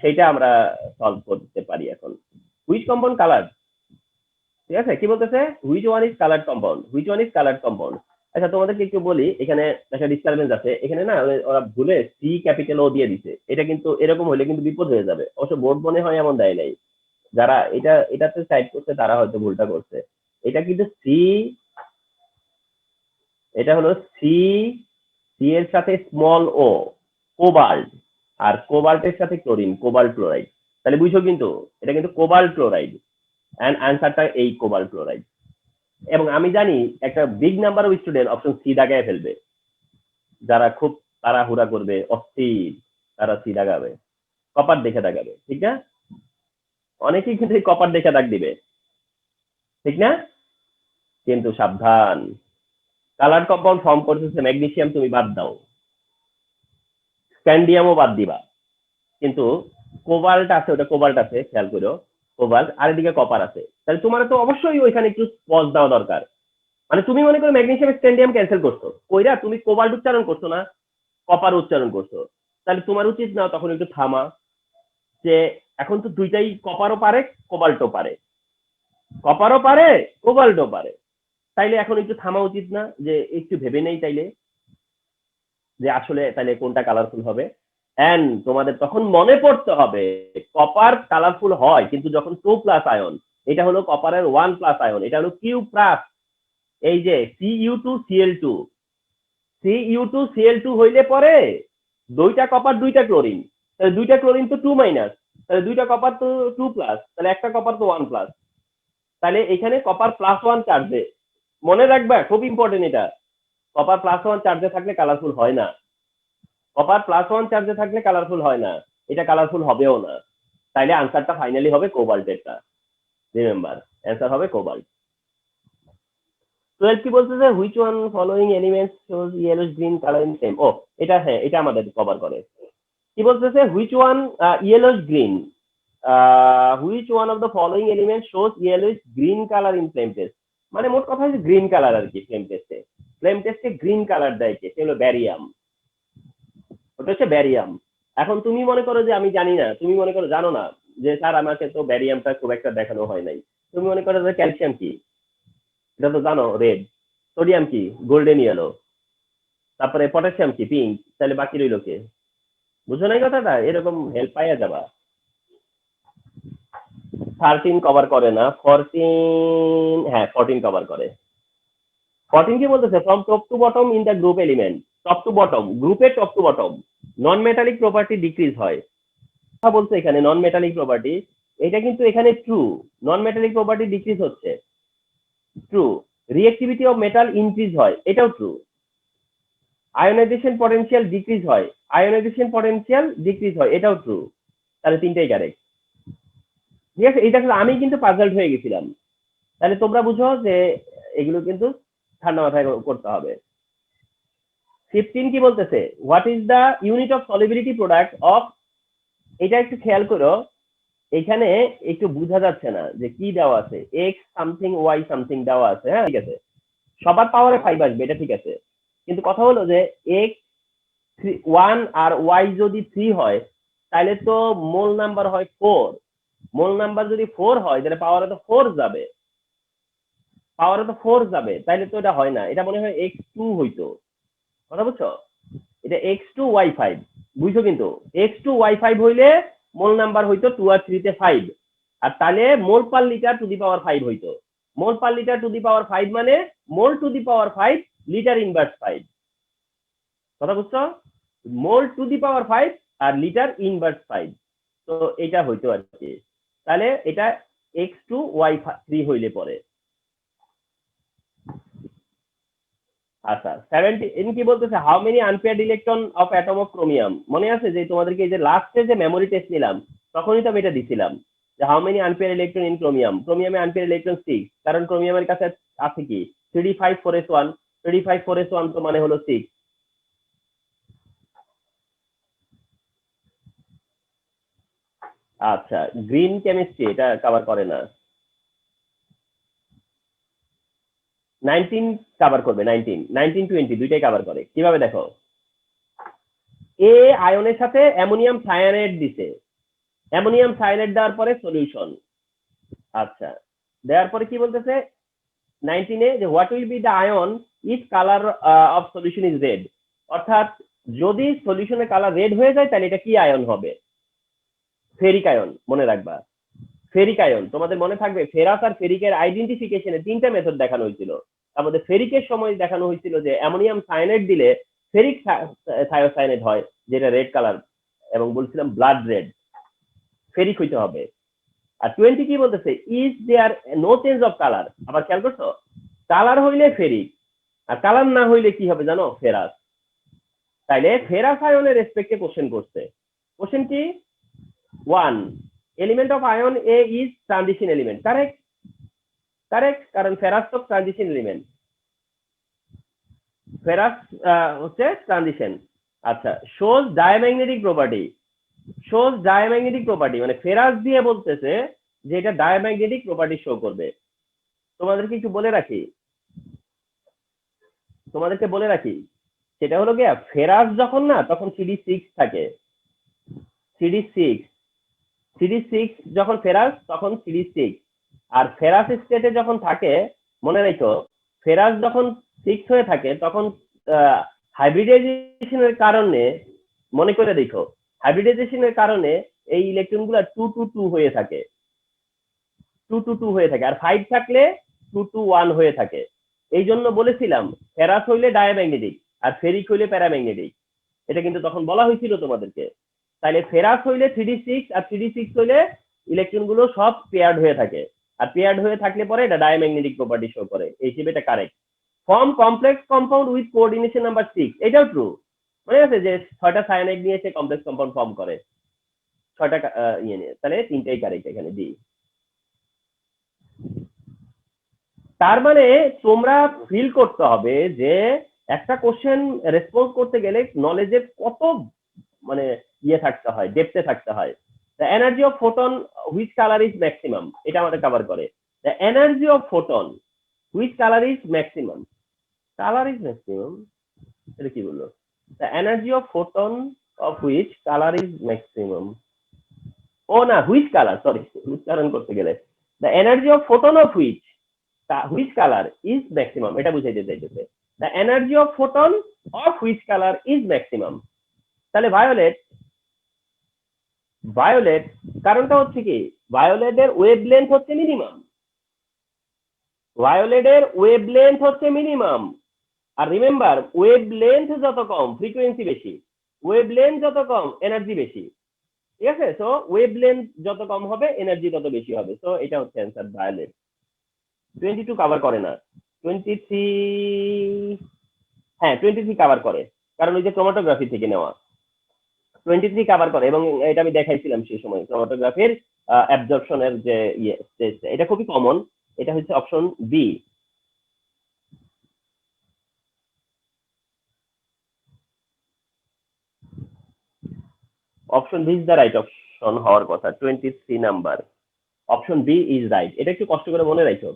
সেটা আমরা সলভ করতে পারি এখন। হুইচ কম্পাউন্ড কালার, ঠিক আছে? কি বলতেছে? Which one is coloured compound, which one is coloured compound. আচ্ছা, তোমাদেরকে একটু বলি, এখানে একটা ডিস্টারবেন্স আছে এখানে না, ওরা ভুলে সি ক্যাপিটাল ও দিয়ে দিছে। এটা কিন্তু এরকম হলে কিন্তু বিপদ হয়ে যাবে। অবশ্য বোর্ড মনে হয় এমন দেয় নাই, যারা এটাতে টাইপ করছে তারা হয়তো ভুলটা করছে। এটা কিন্তু সি, এটা হলো সি, সি এর সাথে স্মল ও, কোবাল্ট, আর কোবাল্টের সাথে ক্লোরিন, কোবাল্ট ক্লোরাইড। তাহলে বুঝছো কিন্তু এটা কিন্তু কোবাল্ট ক্লোরাইড, এন্ড আনসারটা এই কোবাল্ট ক্লোরাইড। এবং আমি জানি একটা big number of student option C দাগায় ফেলবে, যারা খুব তাড়াহুড়া করবে অস্থির, তারা সি দাগাবে, কপার দেখে দাগাবে, ঠিক না? অনেকেই কিন্তু এই কপার দেখে দাগ দিবে, ঠিক না? কিন্তু সাবধান, কালার কম্পাউন্ড ফর্ম করতেছে ম্যাগনেসিয়াম, তুমি বাদ দাও, স্ক্যান্ডিয়ামও বাদ দিবা, কিন্তু কোবাল্ট আছে, ওটা কোবাল্ট আছে, খেয়াল করো, কোবাল্ট, আর এদিকে কপার আছে। তাহলে তোমার তো অবশ্যই ওইখানে একটু পজ দেওয়া দরকার। মানে তুমি মনে করো ম্যাগনেসিয়াম স্ক্যান্ডিয়াম ক্যান্সেল করছো, কইরা তুমি কোবাল্ট উচ্চারণ করছো না, কপার উচ্চারণ করছো, তাহলে তোমার উচিত না তখন একটু থামা, যে এখন তো দুইটাই, কপারও পারে কোবাল্টও পারে, কপারও পারে কোবাল্টও পারে, তাইলে এখন একটু থামা উচিত না, যে একটু ভেবে নেই তাইলে যে আসলে তাহলে কোনটা কালারফুল হবে। এন্ড তোমাদের তখন মনে পড়তে হবে কপার কালারফুল হয় কিন্তু যখন 2+ আয়ন, এটা হলো কপারের 1+ আয়ন, এটা হলো Q+। এই যে Cu2Cl2, Cu2Cl2 হইলে পরে দুইটা কপার দুইটা ক্লোরিন, তাহলে দুইটা ক্লোরিন তো 2-, তাহলে দুইটা কপার তো 2+, তাহলে একটা কপার তো 1+, তাহলে এখানে কপার +1 চার্জে, মনে রাখবা খুব ইম্পর্টেন্ট এটা, কপার +1 চার্জে থাকলে কালারফুল হয় না, কপার +1 চার্জে থাকলে কালারফুল হয় না, এটা কালারফুল হবেও না। তাইলে আনসারটা ফাইনালি হবে কোবাল্টেরটা, রিমেম্বার অ্যান্সার হবে কোবাল্ট। 12 কি বলছে যে which one following elements shows yellowish green colour in flame. ও এটা, হ্যাঁ এটা আমাদের কভার করে। কি বলতেছে which one yellowish green, which one of the following element shows yellowish green colour in flame test. মানে মোট কথা হচ্ছে গ্রিন কালার আর কি, ফ্লেম টেস্টে গ্রিন কালার দেয় কে? সে হলো ব্যারিয়াম, ওটা হচ্ছে ব্যারিয়াম। এখন তুমি মনে করো যে আমি জানি না, তুমি মনে করো জানো না, যে স্যার আমাকে তো ব্যারিয়ামটা খুব একটা দেখানো হয় নাই। তুমি মনে করো যে ক্যালসিয়াম কি, এটা তো জানো রেড, সোডিয়াম কি গোল্ডেন ইয়েলো, তারপরে পটাশিয়াম কি পিঙ্ক, তাহলে বাকি রইল কে? বুঝো নাই কথাটা? এরকম হেল্প পাইয়া যাবা। 13 কভার করে না, 14, হ্যাঁ 14 কভার করে। 14 কি বলতেছে from top to bottom in the group element, top to bottom গ্রুপের top to bottom non metallic property decrease হয়। কথা বলছে এখানে নন মেটালিক প্রপার্টি, এটা কিন্তু এখানে true, non metallic property decrease হচ্ছে, true. Reactivity of metal increase হয়, এটাও ট্রু। আয়োনাইজেশন পটেনশিয়াল ডিক্রিজ হয়, আয়োনাইজেশন পটেনশিয়াল ডিক্রিজ হয়, এটাও ট্রু। তাহলে তিনটাই কারেক্ট, ঠিক আছে? এটা আমি কিন্তু পাজলড হয়ে গেছিলাম। তাহলে তোমরা বুঝো যে এগুলো কিন্তু ঠান্ডা মাথায় করতে হবে। 15 কি বলতেছে what is the unit of solubility product of, এটা একটু খেয়াল করো, এখানে একটু বোঝা যাচ্ছে না যে কি দেওয়া আছে, এক্স সামথিং ওয়াই সামথিং দেওয়া আছে, হ্যাঁ ঠিক আছে, সবার পাওয়ারে 5 আসবে, এটা ঠিক আছে, কিন্তু কথা হলো যে এক্স 1 আর ওয়াই যদি 3 হয় তাহলে তো মোল নাম্বার হয় 4, মোল নাম্বার যদি 4 হয় তাহলে পাওয়ারে তো 4 যাবে, পাওয়ারে তো 4 যাবে, তাইলে তো এটা হয় না, এটা মনে হয় x2 হইতো, কথা বুঝছো? এটা x2y5, বুঝছো? কিন্তু x2y5 হইলে মোল নাম্বার হইতো 2 আর 3 তে 5, আর তাহলে মোল per litre two the power 5 হইতো। মোল per litre two the power 5 মানে mole to the power 5 litre inverse 5, কথা বুঝছো? মোল টু দি পাওয়ার 5 আর লিটার ইনভার্স 5, তো এটা হইতো আর কি। তাহলে এটা x2y3 হইলে পরে। আচ্ছা 17 কি বলতেছে, how many unpaired electron of atom of chromium. মনে আছে যে তোমাদেরকে এই যে লাস্টে যে মেমোরি টেস্ট নিলাম তখনই তো আমি এটা দিছিলাম যে how many unpaired electron in chromium. ক্রোমিয়ামে আনপেয়ার্ড ইলেকট্রন 6, কারণ ক্রোমিয়ামের কাছে আছে কি 3d5 4s1, 3d5 4s1 তো মানে হলো 6। আচ্ছা গ্রিন কেমিস্ট্রি এটা কভার করে না, 19 কভার করবে, 19 20 দুইটাই কভার করে। কিভাবে দেখো, এ আয়নের সাথে অ্যামোনিয়াম সায়ানাইড দিছে, অ্যামোনিয়াম সায়ানাইড দেওয়ার পরে সলিউশন। আচ্ছা দেওয়ার পরে কি বলতেছে 19 যে what will be the ion if colour of solution is red, অর্থাৎ যদি সলিউশনের কালার রেড হয়ে যায় তাহলে এটা কি আয়ন হবে? ফেরিক আয়ন, মনে রাখবা। ফেরিক আয়ন, তোমাদের মনে থাকবে ফেরাস আর ফেরিকের আইডেন্টিফিকেশনে 3টা মেথড দেখানো হয়েছিল। তার মধ্যে ফেরিকের সময় দেখানো হয়েছিল যে অ্যামোনিয়াম সায়ানাইড দিলে ফেরিক থায়োসায়ানাইড হয়, যেটা রেড কালার, এবং বলছিলাম ব্লাড রেড, ফেরিক হইতে হবে। আর 20 কি বলতেছে, is there no change of colour. আবার খেয়াল করছো, কালার হইলে ফেরিক, আর কালার না হইলে কি হবে জানো, ফেরাস। তাইলে ফেরাস আয়নের রেসপেক্টে কোশ্চেন করছে। কোশ্চেন কি, 1 element of ion A is transition element, correct, correct, কারণ ফেরাস তো ট্রানজিশন এলিমেন্ট, ফেরাস হচ্ছে ট্রানজিশন। আচ্ছা shows diamagnetic property, shows diamagnetic property মানে ফেরাস দিয়ে বলতেছে যে এটা ডায়াম্যাগনেটিক প্রপার্টি শো করবে। তোমাদেরকে একটু বলে রাখি, তোমাদেরকে বলে রাখি সেটা হলো গিয়া ফেরাস যখন না তখন CD6 থাকে, CD6, CD6 যখন ফেরাস তখন CD6, আর ফেরাস স্টেটে যখন থাকে মনে রাখো ফেরাস যখন 6 হয়ে থাকে তখন হাইব্রিডাইজেশনের কারণে, মনে করে দেখো হাইব্রিডাইজেশনের কারণে এই ইলেকট্রন গুলা 2 to 2 হয়ে থাকে, 2 to 2 হয়ে থাকে, আর 5 থাকলে 2 to 1 হয়ে থাকে। এই জন্য বলেছিলাম ফেরাস হইলে ডায়াম্যাগনেটিক আর ফেরিক হইলে প্যারাম্যাগনেটিক, এটা কিন্তু তখন বলা হয়েছিল তোমাদেরকে। তাহলে ফেরাস হইলে 3d6 আর 3d6 হইলে ইলেকট্রন গুলো সব পেয়ার্ড হয়ে থাকে, আর পেয়ার্ড হয়ে থাকলে পরে এটা ডায়াম্যাগনেটিক প্রপার্টি শো করে, এই হিসেবে এটা correct. Form complex compound with coordination number 6, এটাও ট্রু। মনে আছে যে 6টা সায়ানাইড নিয়ে সে কমপ্লেক্স কম্পাউন্ড ফর্ম করে, 6টা ইয়ে নিয়ে, তাহলে 3টাই কারেক্ট এখানে ডি। তার মানে তোমরা ফিল করতে হবে যে একটা কোশ্চেন রেসপন্স করতে গেলে নলেজের কত মানে ইয়ে থাকতে হয়, ডেপথে থাকতে হয়। The energy of photon which colour is maximum, এটা আমাদের কভার করে। The energy of photon which colour is maximum, colour is maximum, এটা কি বললো? The energy of photon of which colour is maximum, ও না হুইচ কালার, সরি উচ্চারণ করতে গেলে the energy of photon of which colour is maximum, এটা বুঝাইতে চাইতেছে। The energy of photon of which colour is maximum. তাহলে ভায়োলেট, ভায়োলেট কারণটা হচ্ছে কি, ভায়োলেটের ওয়েভলেন্থ হচ্ছে মিনিমাম, ভায়োলেটের ওয়েভলেন্থ হচ্ছে মিনিমাম। আর রিমেম্বার ওয়েভলেন্থ যত কম ফ্রিকোয়েন্সি বেশি, ওয়েভলেন্থ যত কম এনার্জি বেশি, ঠিক আছে? সো ওয়েভলেন্থ যত কম হবে এনার্জি তত বেশি হবে, সো এটা হচ্ছে অ্যান্সার ভায়োলেট। 22 কভার করে না, 23, হ্যাঁ 23 কভার করে, কারণ ওই যে ক্রোমাটোগ্রাফি থেকে নেওয়া। 23 কভার করে, এবং এটা আমি দেখাইছিলাম সেই সময় ক্রোমাটোগ্রাফির অ্যাবজর্পশনের যে ইয়ে, এটা খুবই কমন, এটা হচ্ছে option B. Option B is the right option হওয়ার কথা, 23 number, option B is right. এটা একটু কষ্ট করে মনে রাখো,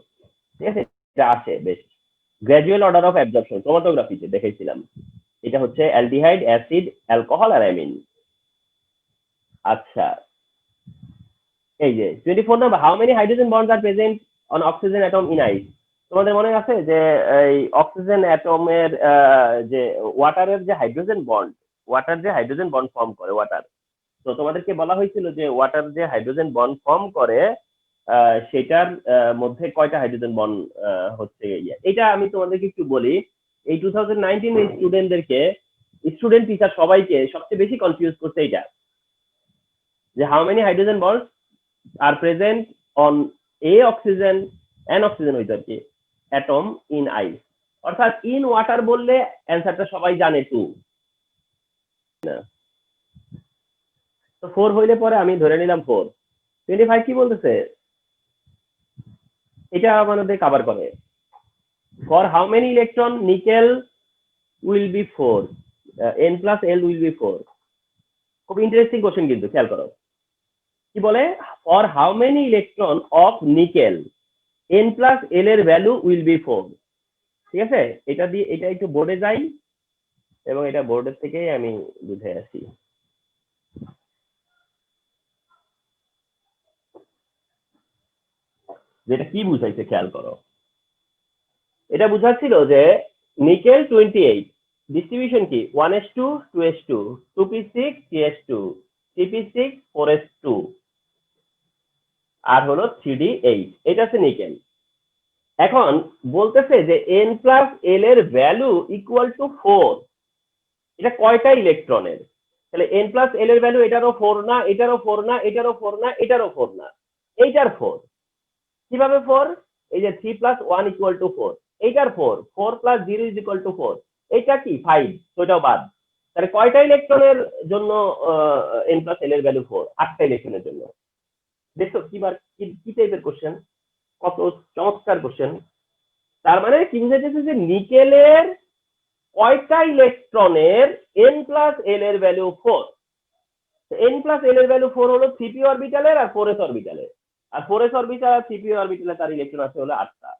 ঠিক আছে? এটা আছে বেশ, গ্র্যাজুয়াল অর্ডার অফ অ্যাবজর্পশন ক্রোমাটোগ্রাফিতে দেখাইছিলাম, এটা হচ্ছে অ্যালডিহাইড, অ্যাসিড, অ্যালকোহল আর অ্যামিন। আচ্ছা এই যে 24 number, how many hydrogen bonds are present on oxygen atom in ice. তোমাদের মনে আছে যে এই অক্সিজেন অ্যাটমের যে ওয়াটারের যে হাইড্রোজেন বন্ড ফর্ম করে ওয়াটার, তো তোমাদেরকে বলা হয়েছিল যে ওয়াটার যে হাইড্রোজেন বন্ড ফর্ম করে সেটার মধ্যে কয়টা হাইড্রোজেন বন্ড হচ্ছে এটা আমি তোমাদেরকে একটু বলি। এই 2019 স্টুডেন্ট টিচার সবাইকে সবচেয়ে বেশি কনফিউজ করছে এটা, যে how many hydrogen bond are present on oxygen হইতো আর কি অ্যাটম ইন আইস, অর্থাৎ ইন ওয়াটার বললে অ্যান্সারটা সবাই জানে 2। তো 4 হইলে পরে আমি ধরে নিলাম 4। 25 কি বলতেছে, এটা আমাদের কভার করে। For how many electron nickel will be 4, n plus l will be 4। খুব ইন্টারেস্টিং কোশ্চেন কিন্তু, খেয়াল করো কি বলে, for how many electron of nickel n plus l এর ভ্যালু উইল বি 4। ঠিক আছে, এটা দিয়ে এটা একটু বোর্ডে যাই এবং এটা বোর্ডের থেকেই আমি বুঝে আসি। যেটা কি বুঝাইছে খেয়াল করো, এটা বুঝাচ্ছিল যে নিকেল 28, ডিস্ট্রিবিউশন কি 1s2 2s2 2p6 3s2 3p6 4s2 আর হলো 3d8, এটা হচ্ছে নিকেল। এখন বলতেছে যে n প্লাস l এর ভ্যালু ইকুয়াল টু 4, এটা কয়টা ইলেকট্রনের, তাহলে n প্লাস l এর ভ্যালু এটারও 4 না, এটারও 4 না, এটারও 4 না, এটারও 4 না, এইটার 4। কিভাবে 4, এই যে 3 প্লাস 1 ইকুয়াল টু 4, এইটার 4, 4 প্লাস 0 ইজ ইকুয়াল টু 4, এইটা কি 5, তো এটাও বাদ। তাহলে কয়টা ইলেকট্রনের জন্য n প্লাস l এর ভ্যালু 4? 8টা ইলেকট্রনের জন্য। দেখছো কি টাইপের কোশ্চেন, কত চমৎকার কোশ্চেন। তার মানে কি বুঝাইতেছে যে নিকেলের কয়টা ইলেকট্রনের n প্লাস l এর ভ্যালু 4। n প্লাস l এর ভ্যালু 4 হলো 3p অরবিটালের আর 4s অরবিটালের, আর 4s অরবিটাল আর 3p অরবিটালে তার ইলেকট্রন আছে হলো 8টা।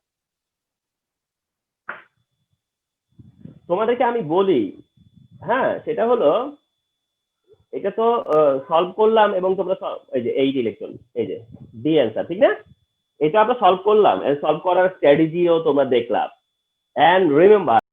তোমাদেরকে আমি বলি, হ্যাঁ, সেটা হলো এটা তো সলভ করলাম এবং তোমরা এই যে 8 ইলেকট্রন, এই যে ডি অ্যান্সার, ঠিক না? এটা আমরা সলভ করলাম, সলভ করার স্ট্র্যাটেজিও তোমরা দেখলাম। And remember